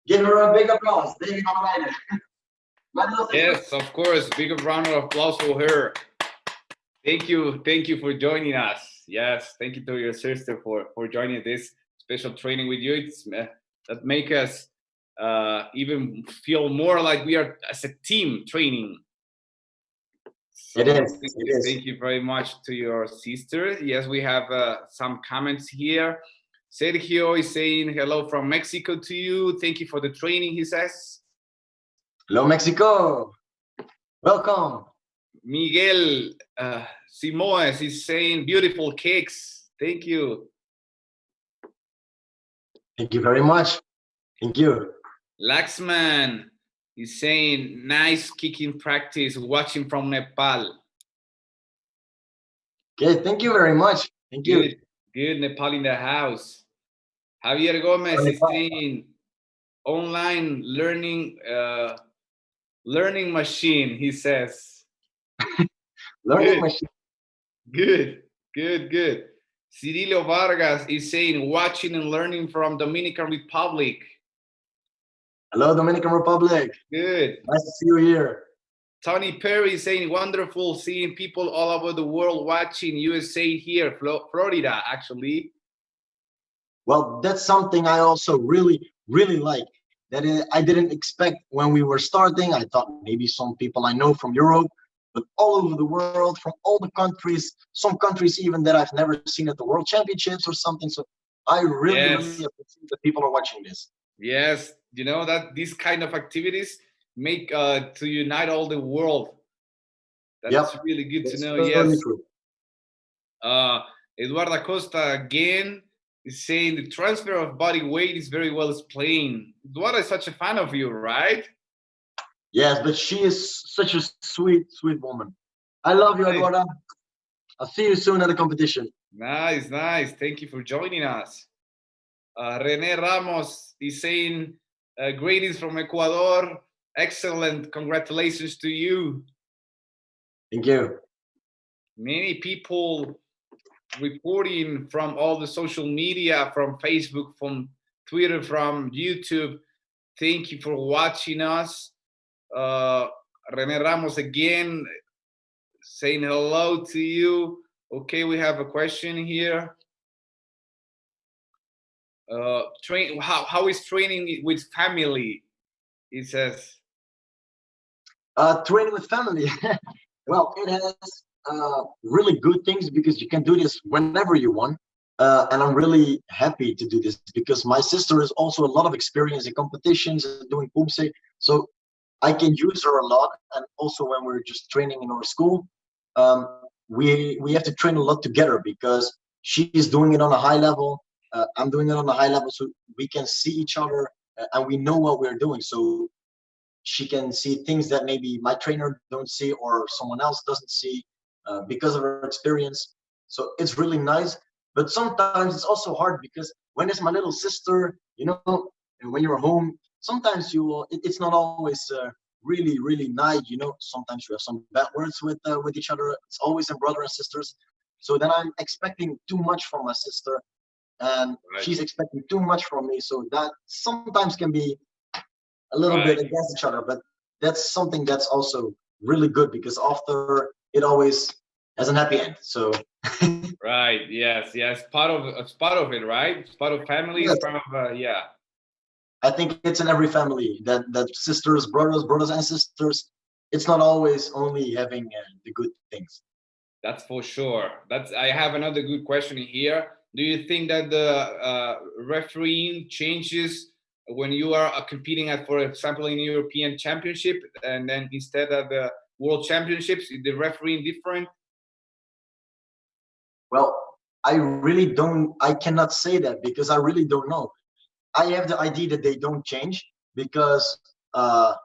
Give her a big applause, David on Weide. Yes, of course. Big round of applause for her. Thank you for joining us. Yes, thank you to your sister for joining this special training with you. It's that make us even feel more like we are as a team training. So it is. Thank you very much to your sister. Yes, we have some comments here. Sergio is saying hello from Mexico to you. Thank you for the training, he says. Hello, Mexico. Welcome. Miguel Simoes is saying beautiful kicks. Thank you. Thank you very much. Thank you. Laxman is saying nice kicking practice watching from Nepal. Okay, thank you very much. Thank you. Good Nepal in the house. Javier Gomez is saying online learning machine, he says. Learning machine. Good. Cirilio Vargas is saying watching and learning from Dominican Republic. Hello, Dominican Republic. Good. Nice to see you here. Tony Perry is saying wonderful seeing people all over the world watching USA here, Florida, actually. Well, that's something I also really like. I didn't expect when we were starting. I thought maybe some people I know from Europe, but all over the world, from all the countries, some countries even that I've never seen at the World Championships or something. So I really Yes, appreciate that people are watching this. yes. You know that these kind of activities make to unite all the world. Yep, That's really good to that's know. totally Yes. true. Uh, Eduardo Acosta again is saying the transfer of body weight is very well explained. Eduardo is such a fan of you, right? Yes, but she is such a sweet woman. I love you, Nice, Eduarda. I'll see you soon at the competition. nice, nice. Thank you for joining us. Rene Ramos is saying, greetings from Ecuador. Excellent. Congratulations to you. Thank you. Many people reporting from all the social media, from Facebook, from Twitter, from YouTube. Thank you for watching us. Uh, Rene Ramos again saying hello to you. Okay, we have a question here. How is training with family? It says. Training with family. Well, it has really good things because you can do this whenever you want. And I'm really happy to do this because my sister has also a lot of experience in competitions and doing Poomsae. So I can use her a lot. And also when we're just training in our school, um, we have to train a lot together because she is doing it on a high level. I'm doing it on a high level, so we can see each other and we know what we're doing. So she can see things that maybe my trainer don't see or someone else doesn't see because of her experience. So it's really nice. But sometimes it's also hard because when it's my little sister, and when you're home, sometimes it's not always really nice. Sometimes you have some bad words with each other. It's always in brother and sisters. So then I'm expecting too much from my sister, and Right, she's expecting too much from me. So that sometimes can be a little bit right, against each other, but that's something that's also really good because after it always has a happy end. So right. Yes, yes. Part of it, right? It's part of family. It's yes, part of yeah. I think it's in every family that sisters, brothers and sisters. It's not always only having the good things. That's for sure. That's. I have another good question here. Do you think that the refereeing changes when you are competing at, for example, in European Championship, and then instead of the World Championships, is the refereeing different? Well, I cannot say that because I really don't know. I have the idea that they don't change because the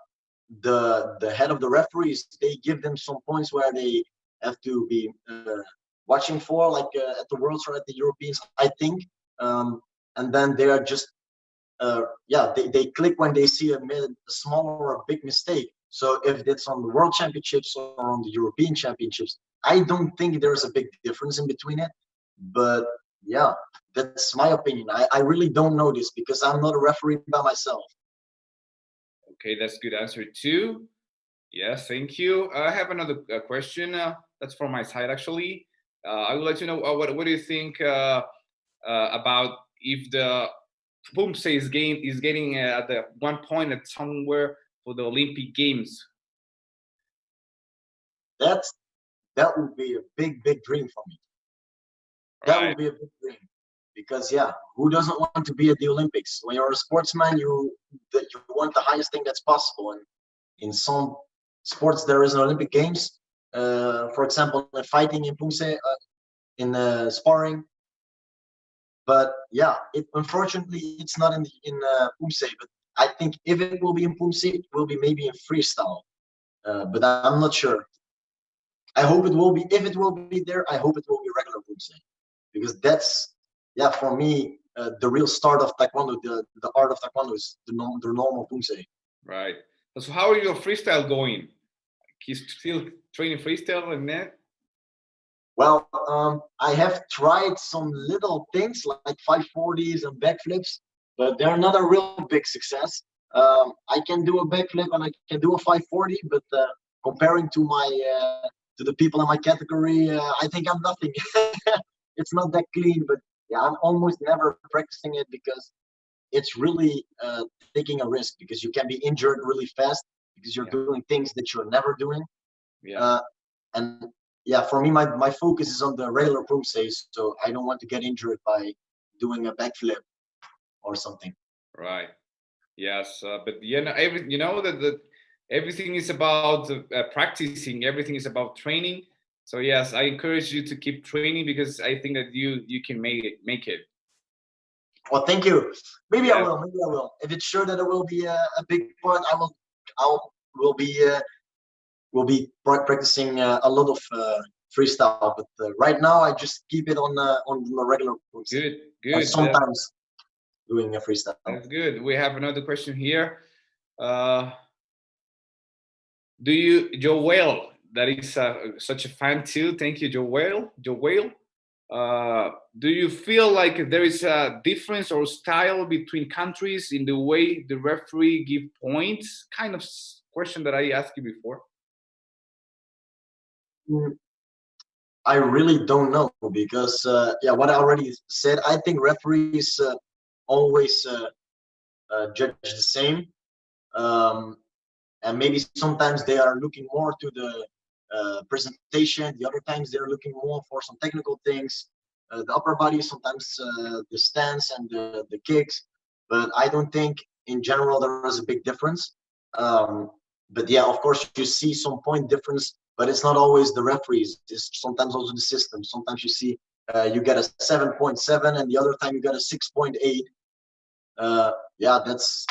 head of the referees, they give them some points where they have to be watching for, like at the Worlds or at the Europeans, I think. And then they are just they click when they see a small or a big mistake. So if it's on the World Championships or on the European Championships, I don't think there's a big difference in between it. But yeah, that's my opinion. I really don't know this because I'm not a referee by myself. Okay, that's good answer too. Yes, thank you. I have another question. That's from my side, actually. I would like to know what do you think about if the Poomsae is getting at the one point at somewhere for the Olympic Games. That's that would be a big dream for me. That Right, would be a big dream because yeah, who doesn't want to be at the Olympics? When you're a sportsman, you want the highest thing that's possible. And in some sports, there is an Olympic Games. For example, in fighting in Poomsae, in sparring. But yeah, unfortunately it's not in Poomsae. But I think if it will be in Poomsae, it will be maybe in freestyle. But I'm not sure. I hope it will be. If it will be there, I hope it will be regular Poomsae because that's yeah for me the real start of Taekwondo. The art of Taekwondo is the normal Poomsae. right. So how are your freestyle going? He's still training freestyle and that. Well, I have tried some little things like 540s and backflips, but they're not a real big success. I can do a backflip and I can do a 540, but comparing to my to the people in my category, I think I'm nothing. It's not that clean, but yeah, I'm almost never practicing it because it's really taking a risk, because you can be injured really fast because you're doing things that you're never doing. And yeah, for me, my focus is on the regular Poomsae, so I don't want to get injured by doing a backflip or something. Right. Yes, but you know that everything is about practicing. Everything is about training. So yes, I encourage you to keep training because I think that you can make it. Well, thank you. Maybe I will. Maybe I will. If it's sure that it will be a big part, will be practicing a lot of freestyle. But right now, I just keep it on the regular Poomsae. Good, good. And sometimes doing a freestyle. That's good. We have another question here. Do you, Joël, that is such a fan too. Thank you, Joël. Joël, do you feel like there is a difference or style between countries in the way the referee give points? Kind of question that I asked you before. I really don't know, because yeah, what I already said, I think referees always judge the same. And maybe sometimes they are looking more to the presentation. The other times they're looking more for some technical things, the upper body, sometimes the stance and the kicks. But I don't think in general there is a big difference. But yeah, of course you see some point difference, but it's not always the referees. It's sometimes also the system. Sometimes you see you get a 7.7 and the other time you get a 6.8. Yeah,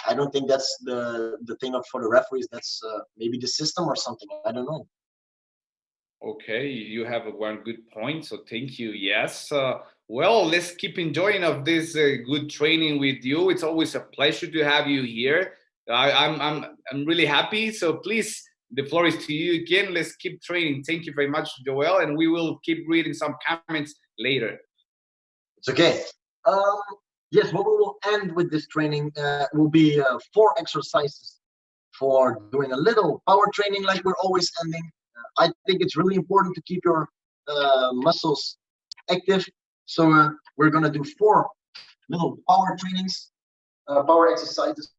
I don't think that's the thing for the referees. That's maybe the system or something. I don't know. Okay, you have one good point. So thank you. Yes. Well, let's keep enjoying of this good training with you. It's always a pleasure to have you here. I'm really happy. So please, the floor is to you again. Let's keep training. Thank you very much, Joël, and we will keep reading some comments later. It's okay. Yes, what we will end with this training will be 4 exercises for doing a little power training, like we're always ending. I think it's really important to keep your muscles active. So we're gonna do 4 little power trainings, power exercises.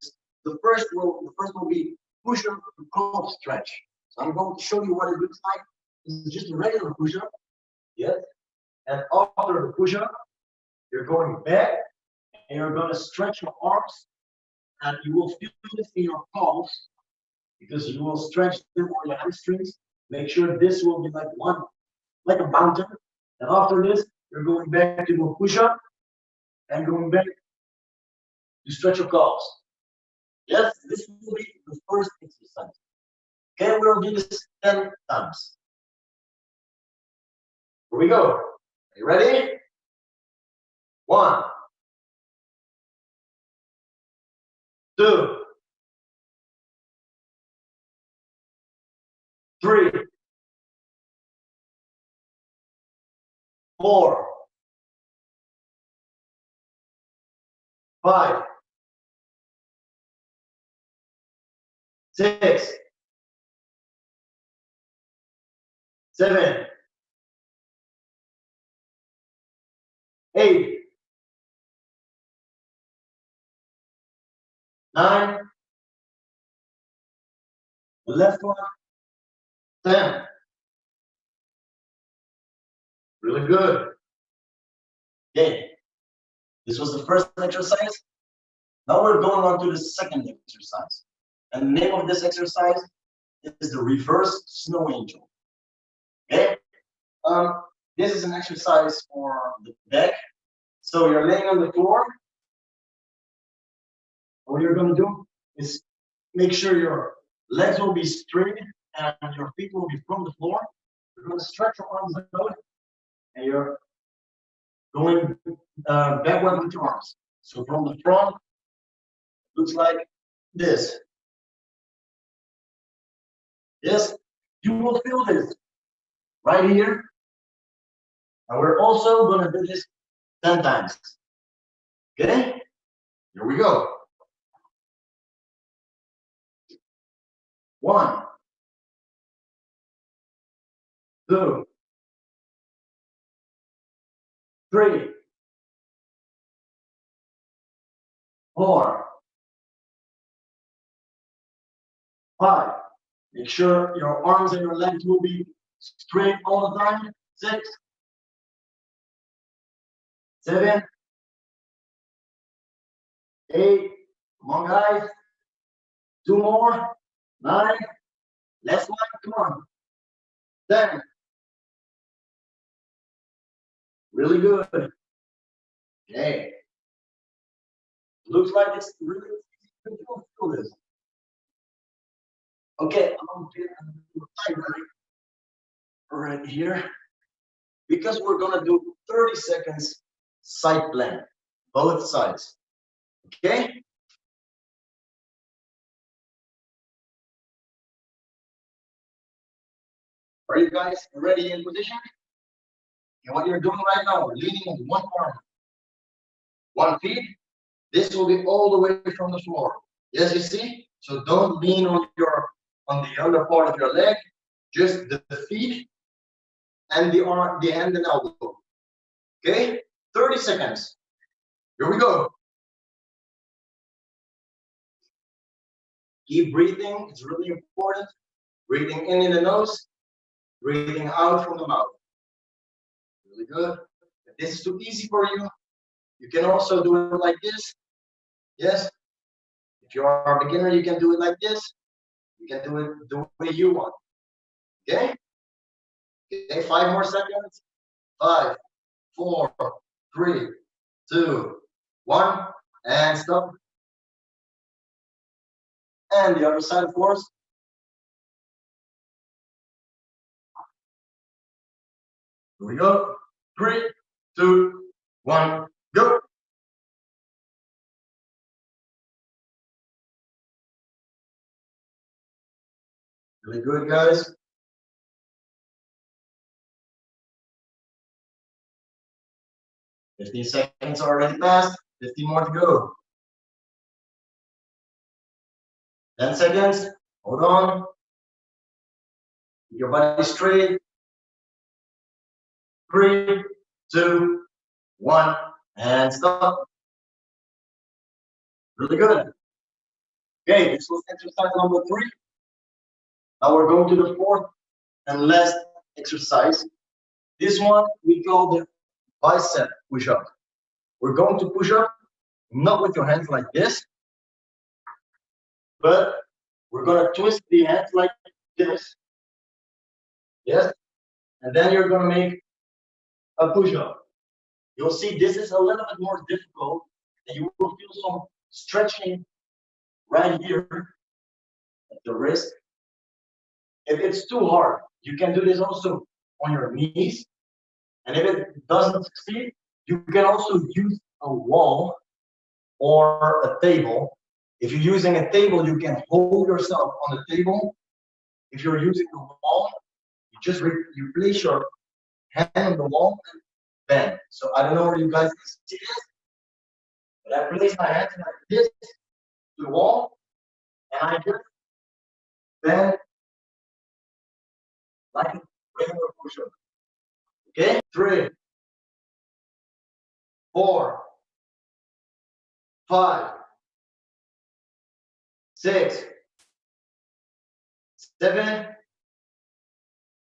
The first will be push-up to calf stretch. So I'm going to show you what it looks like. This is just a regular push-up. Yes. And after the push-up, you're going back and you're going to stretch your arms, and you will feel this in your calves because you will stretch them or your hamstrings. Make sure this will be like a mountain. And after this, you're going back to do a push-up and going back to stretch your calves. Yes, this will be the first exercise. Okay, we'll do this 10 times. Here we go. Are you ready? 1, 2, 3, 4, 5, 6, 7, 8, 9, the left one, 10. Really good. Okay, this was the first exercise. Now we're going on to the second exercise. And the name of this exercise is the reverse snow angel. Okay, this is an exercise for the back. So you're laying on the floor. What you're going to do is make sure your legs will be straight and your feet will be from the floor. You're going to stretch your arms out, and you're going backward with your arms. So from the front, it looks like this. Yes, you will feel this right here. And we're also going to do this 10 times. Okay, here we go. 1, 2, 3, 4, 5. Make sure your arms and your legs will be straight all the time. 6, 7, 8. Come on, guys. 2 more. 9. Last one. Come on. 10. Really good. Okay. Looks like it's really easy to feel this. Okay, I'm going to get a timer right here because we're going to do 30 seconds side plank, both sides. Okay? Are you guys ready in position? And what you're doing right now, leaning on one arm, 1 feet. This will be all the way from the floor. Yes, you see? So don't lean on the other part of your leg, just the feet and the arm, the hand and elbow. Okay? 30 seconds. Here we go. Keep breathing. It's really important. Breathing in the nose, breathing out from the mouth. Really good. If this is too easy for you, you can also do it like this. Yes. If you are a beginner, you can do it like this. You can do it the way you want. Okay? Okay, 5 more seconds. 5, 4, 3, 2, 1, and stop. And the other side, of course. Here we go. 3, 2, 1, go. Really good, guys. 15 seconds already passed. 15 more to go. 10 seconds. Hold on. Keep your body straight. 3, 2, 1, and stop. Really good. Okay, this was exercise number 3. Now we're going to the 4th and last exercise. This one we call the bicep push-up. We're going to push up, not with your hands like this, but we're going to twist the hands like this. Yes? And then you're going to make a push-up. You'll see this is a little bit more difficult, and you will feel some stretching right here at the wrist. If it's too hard, you can do this also on your knees. And if it doesn't succeed, you can also use a wall or a table. If you're using a table, you can hold yourself on the table. If you're using the wall, you place your hand on the wall and bend. So I don't know where you guys can see this, but I place my hands like this to the wall, and I just bend like a regular push-up. Okay? 3, 4, 5, 6, 7,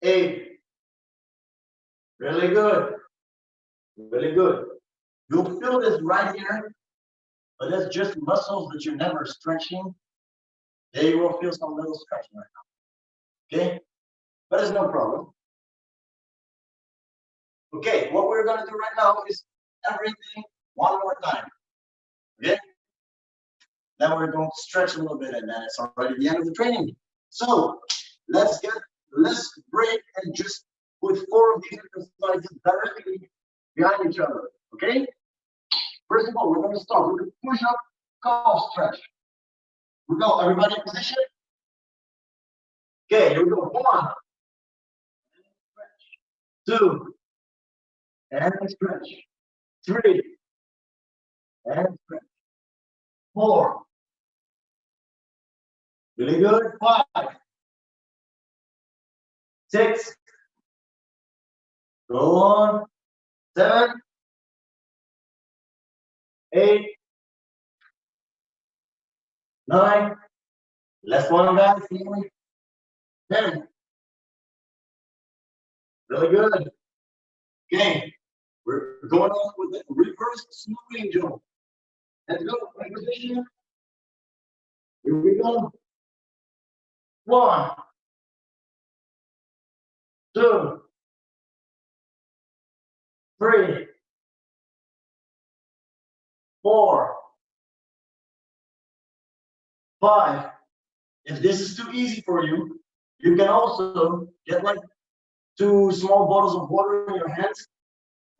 8. Really good. Really good. You'll feel this right here, but that's just muscles that you're never stretching. There you will feel some little stretching right now. Okay? But it's no problem. Okay, what we're going to do right now is everything one more time. Okay? Then we're going to stretch a little bit, and then it's already the end of the training. So let's break and just put 4 of these exercises directly behind each other. Okay? First of all, we're going to start with a push-up calf stretch. We go, everybody in position. Okay, here we go. 1, 2, and stretch. 3, and stretch. 4. Really good. 5, 6. Go on. 7, 8, 9. Last one, guys. 10. Really good. Okay. We're going on with the reverse snow angel. Let's go. Right position. Here we go. 1, 2, 3, 4, 5. If this is too easy for you, you can also get like 2 small bottles of water in your hands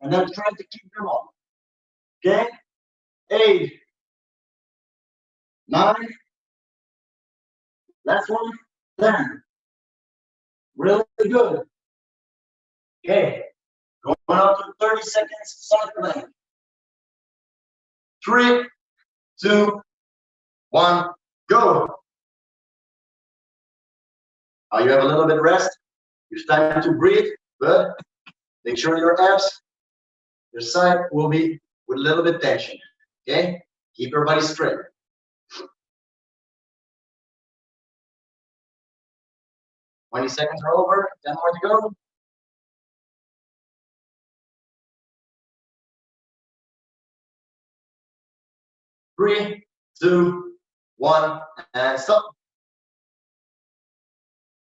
and then try to keep them up. Okay? 8, 9. Last one. 10. Really good. Okay. Going up to 30 seconds side plank. 3, 2, 1, go. You have a little bit rest. It's time to breathe, but make sure your abs, your side will be with a little bit tension. Okay? Keep your body straight. 20 seconds are over. 10 more to go. Three, 2, 1, and stop.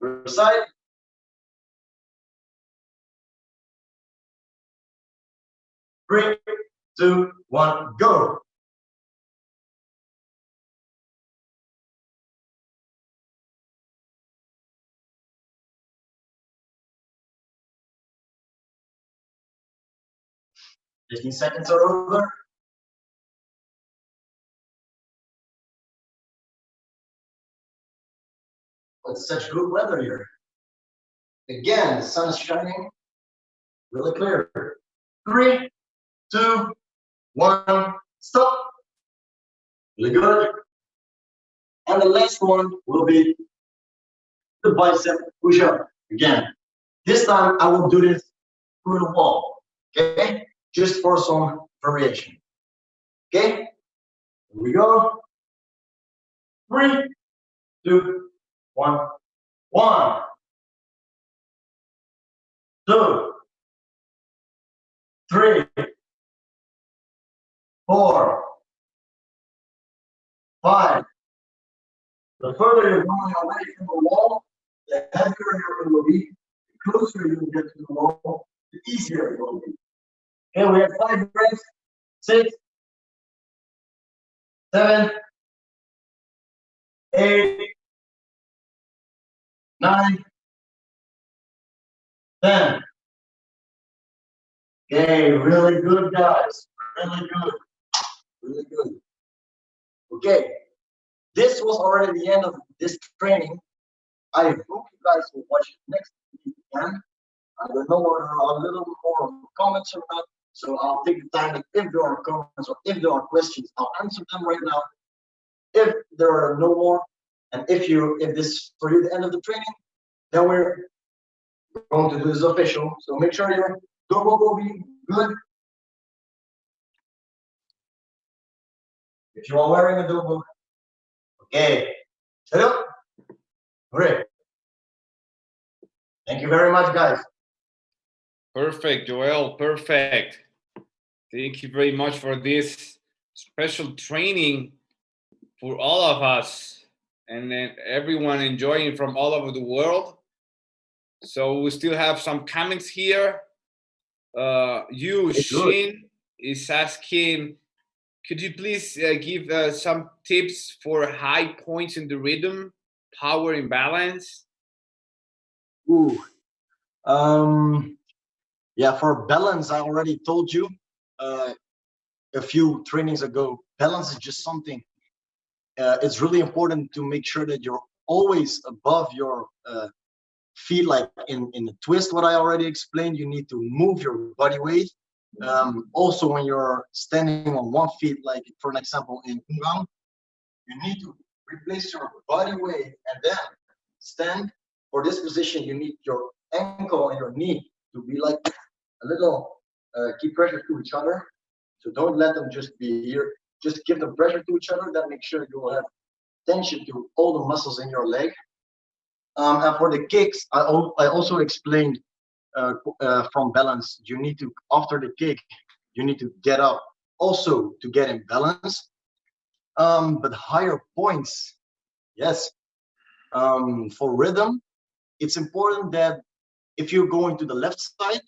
Your side. 3, 2, 1, go. Fifteen seconds are over. It's such good weather here. Again, the sun is shining really clear. 3, 2, 1, stop. Really good. And the last one will be the bicep push-up. Again, this time I will do this through the wall. Okay? Just for some variation. Okay? Here we go. 3, 2, 1. 1, 2, 3, 4, 5. The further you're going away from the wall, the heavier it will be. The closer you get to the wall, the easier it will be. Okay, we have 5 breaths. 6, 7, 8, 9, 10. Okay, really good, guys. Really good. Really good. Okay, this was already the end of this training. I hope you guys will watch it next week again. I don't know whether a little more comments or not, so I'll take the time. If there are comments or if there are questions, I'll answer them right now. If there are no more, and if this for you the end of the training, then we're going to do this official. So make sure your double will be good. If you are wearing a double, okay. Set up. Great. Thank you very much, guys. Perfect, Joel. Perfect. Thank you very much for this special training for all of us and then everyone enjoying from all over the world. So we still have some comments here. Shin is asking, could you please give some tips for high points in the rhythm, power, and balance? Ooh. Yeah, for balance, I already told you a few trainings ago. Balance is just something. It's really important to make sure that you're always above your feet, like in the twist, what I already explained. You need to move your body weight. Also, when you're standing on one feet, like for an example in Ungang, you need to replace your body weight and then stand. For this position, you need your ankle and your knee to be like a little, keep pressure to each other. So don't let them just be here. Just give them pressure to each other. That makes sure you will have tension to all the muscles in your leg. And for the kicks, I also explained from balance. You need to, after the kick, you need to get up also to get in balance. But higher points, yes. For rhythm, it's important that if you're going to the left side,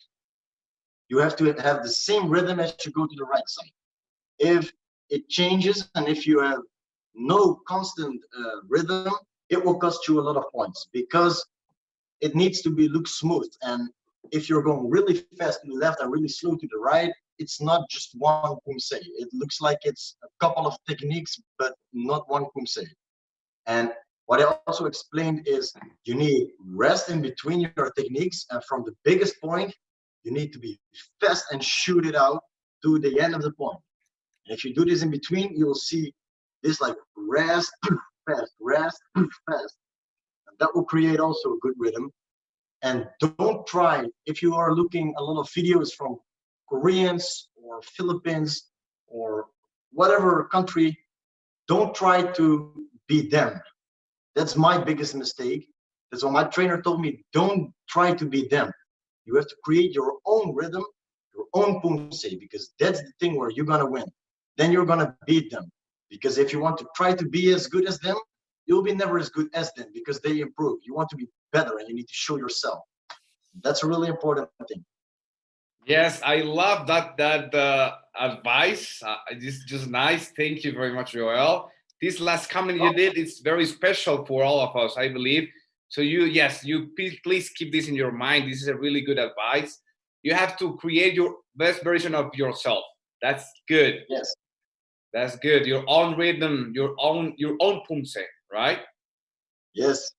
you have to have the same rhythm as you go to the right side. If it changes and if you have no constant rhythm, it will cost you a lot of points because it needs to be look smooth. And if you're going really fast to the left and really slow to the right, it's not just one Poomsae. It looks like it's a couple of techniques, but not one Poomsae. And what I also explained is you need rest in between your techniques, and from the biggest point, you need to be fast and shoot it out to the end of the point. And if you do this in between, you will see this like rest, fast, rest, fast. And that will create also a good rhythm. And don't try, if you are looking a lot of videos from Koreans or Philippines or whatever country, don't try to be them. That's my biggest mistake. That's what my trainer told me. Don't try to be them. You have to create your own rhythm, your own Poomsae, because that's the thing where you're going to win. Then you're going to beat them. Because if you want to try to be as good as them, you'll be never as good as them because they improve. You want to be better and you need to show yourself. That's a really important thing. Yes, I love that advice. It's just nice. Thank you very much, Joël. This last comment you did, it's very special for all of us, I believe. So please keep this in your mind. This is a really good advice. You have to create your best version of yourself. That's good. Yes. That's good. Your own rhythm, your own Poomsae, right? Yes.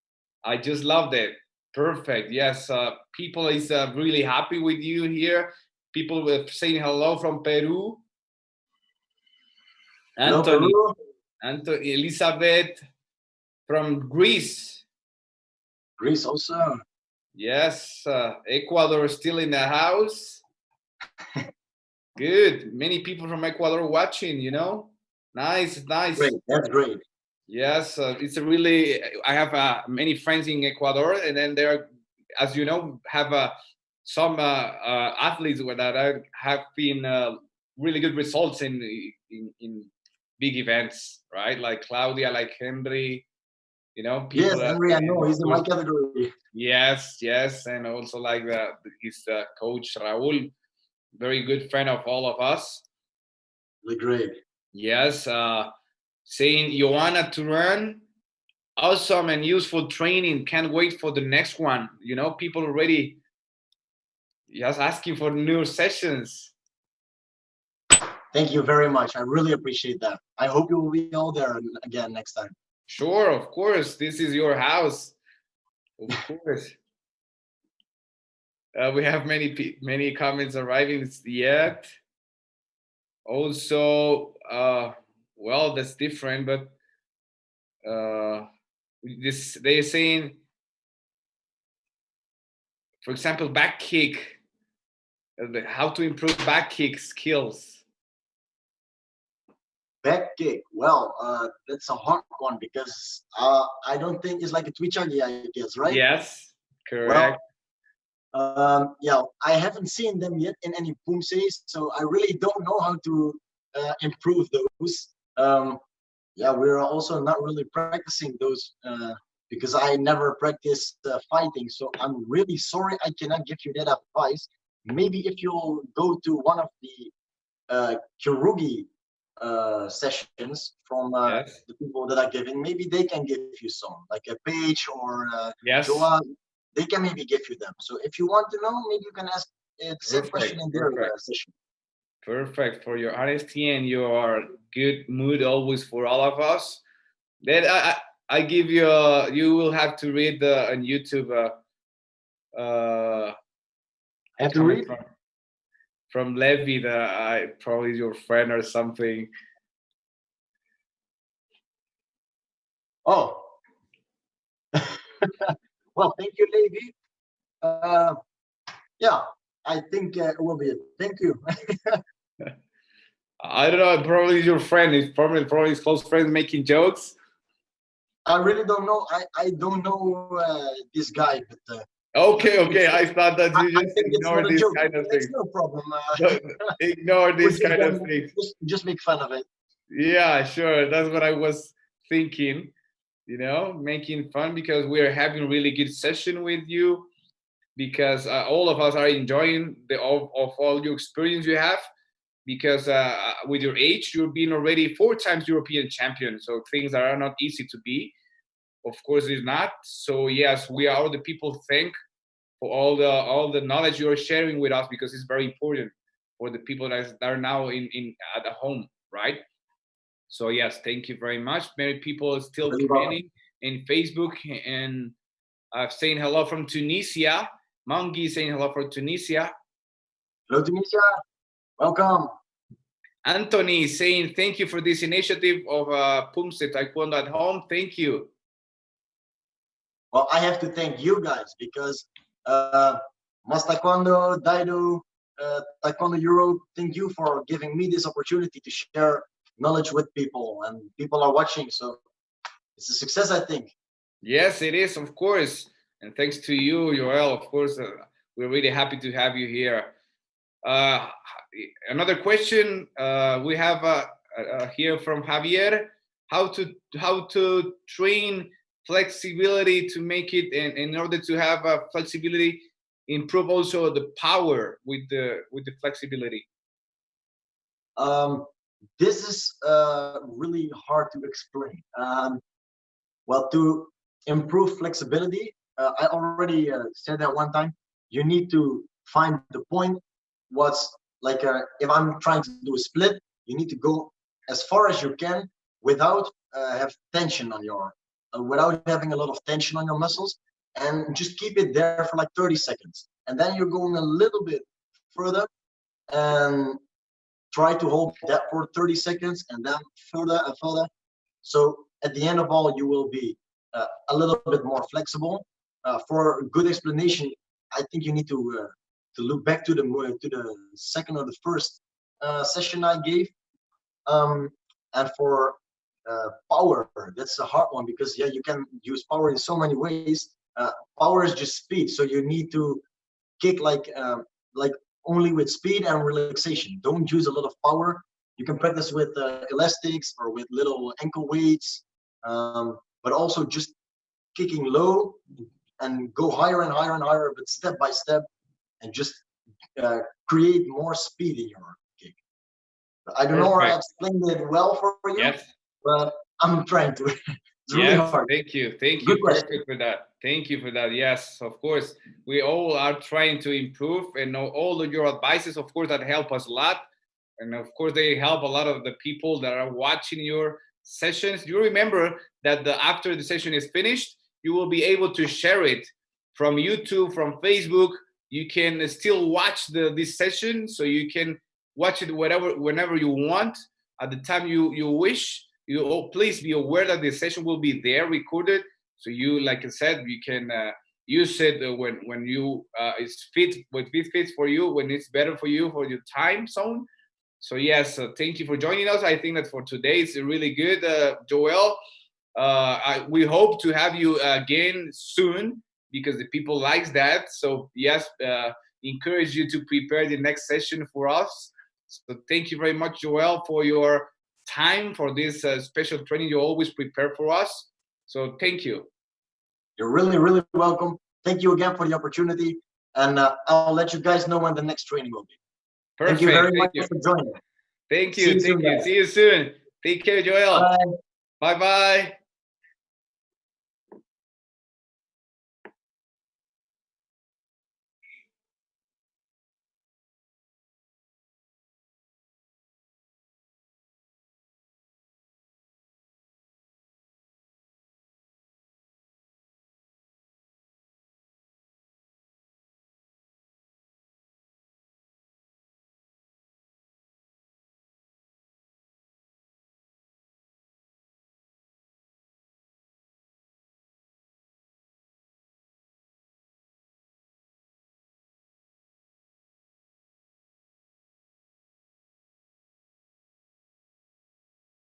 I just loved it. Perfect. Yes. People is really happy with you here. People were saying hello from Peru. Anthony. Hello, Peru. Anthony, Elizabeth from Greece. Greece also. Yes. Ecuador still in the house. Good. Many people from Ecuador watching, you know. Nice, nice. Great. That's great. Yes, it's a really. I have many friends in Ecuador, and then there, as you know, have some athletes that have been really good results in big events, right? Like Claudia, like Henry, you know. Yes, Henry, I know he's in my category. Yes, yes, and also like his coach Raul, very good friend of all of us. Really great. Yes, saying Joanna to run, awesome and useful training. Can't wait for the next one. You know, people already just asking for new sessions. Thank you very much. I really appreciate that. I hope you will be all there again next time. Sure, of course. This is your house. Of course. We have many comments arriving yet. Also, well, that's different, but they're saying, for example, back kick. How to improve back kick skills. Back kick. Well, that's a hard one because I don't think it's like a Twichagi, I guess, right? Yes, correct. Well, yeah, I haven't seen them yet in any Poomsaes, so I really don't know how to improve those. Yeah, we're also not really practicing those because I never practiced fighting. So I'm really sorry I cannot give you that advice. Maybe if you'll go to one of the Kyorugi sessions from Yes. the people that are giving, maybe they can give you some, like a Page or Yes. Joël. They can maybe give you them. So if you want to know, maybe you can ask the same question in their session. Perfect for your honesty and your good mood always for all of us. Then I give you you will have to read on YouTube. Have to read from Levi, probably your friend or something. Oh. Well, thank you, Levi. Yeah, I think it will be it. Thank you. I don't know. Probably your friend. It's probably his close friend making jokes. I really don't know. I don't know this guy, but Okay. I thought that you I just think it's ignore not a these joke. kind of It's things. no problem. Don't ignore We're these just kind of gonna things. just make fun of it. Yeah, sure. That's what I was thinking. Making fun because we are having really good session with you because all of us are enjoying of all your experience you have because with your age you're being already 4 times European champion, so things are not easy to be. Of course it's not. So yes, we are the people thank for all the knowledge you're sharing with us because it's very important for the people that are now in at the home, right? So yes, thank you very much. Many people are still Really welcome. commenting in Facebook, and saying hello from Tunisia. Mangi saying hello from Tunisia. Hello, Tunisia. Welcome. Anthony saying thank you for this initiative of Poomsae Taekwondo at home. Thank you. Well, I have to thank you guys because MASTKD, Veide, Taekwondo Europe, thank you for giving me this opportunity to share knowledge with people, and people are watching. So it's a success, I think. Yes, it is, of course. And thanks to you, Joël, of course, we're really happy to have you here. Another question we have here from Javier: how to train flexibility to make it, and in order to have flexibility, improve also the power with the flexibility. This is really hard to explain. Well, to improve flexibility, I already said that one time. You need to find the point. What's like if I'm trying to do a split, you need to go as far as you can without have tension on your, without having a lot of tension on your muscles, and just keep it there for like 30 seconds. And then you're going a little bit further and try to hold that for 30 seconds and then further and further. So at the end of all, you will be a little bit more flexible. For a good explanation, I think you need to look back to the second or the first session I gave. And for power, that's a hard one because yeah, you can use power in so many ways. Power is just speed, so you need to kick like only with speed and relaxation. Don't use a lot of power. You can practice with elastics or with little ankle weights, but also just kicking low and go higher and higher and higher, but step by step, and just create more speed in your kick. I don't know if I explained it well for you, yes, but I'm trying to. It's really hard. Thank you. Good question. Perfect for that. Thank you for that. Yes, of course. We all are trying to improve, and all of your advices, of course, that help us a lot. And of course, they help a lot of the people that are watching your sessions. You remember that after the session is finished, you will be able to share it from YouTube, from Facebook. You can still watch this session, so you can watch it whenever you want, at the time you wish. You please be aware that the session will be there recorded, so you, like I said, you can use it when you it's fit, when it fits for you, when it's better for you for your time zone. So yes, thank you for joining us. I think that for today it's really good, Joël. We hope to have you again soon because the people likes that. So yes, encourage you to prepare the next session for us. So thank you very much, Joël, for your time, for this special training you always prepare for us. So thank you. You're really, really welcome. Thank you again for the opportunity, and I'll let you guys know when the next training will be. Perfect. Thank you very much for joining. Thank you. See you soon. Take care, Joël. Bye bye.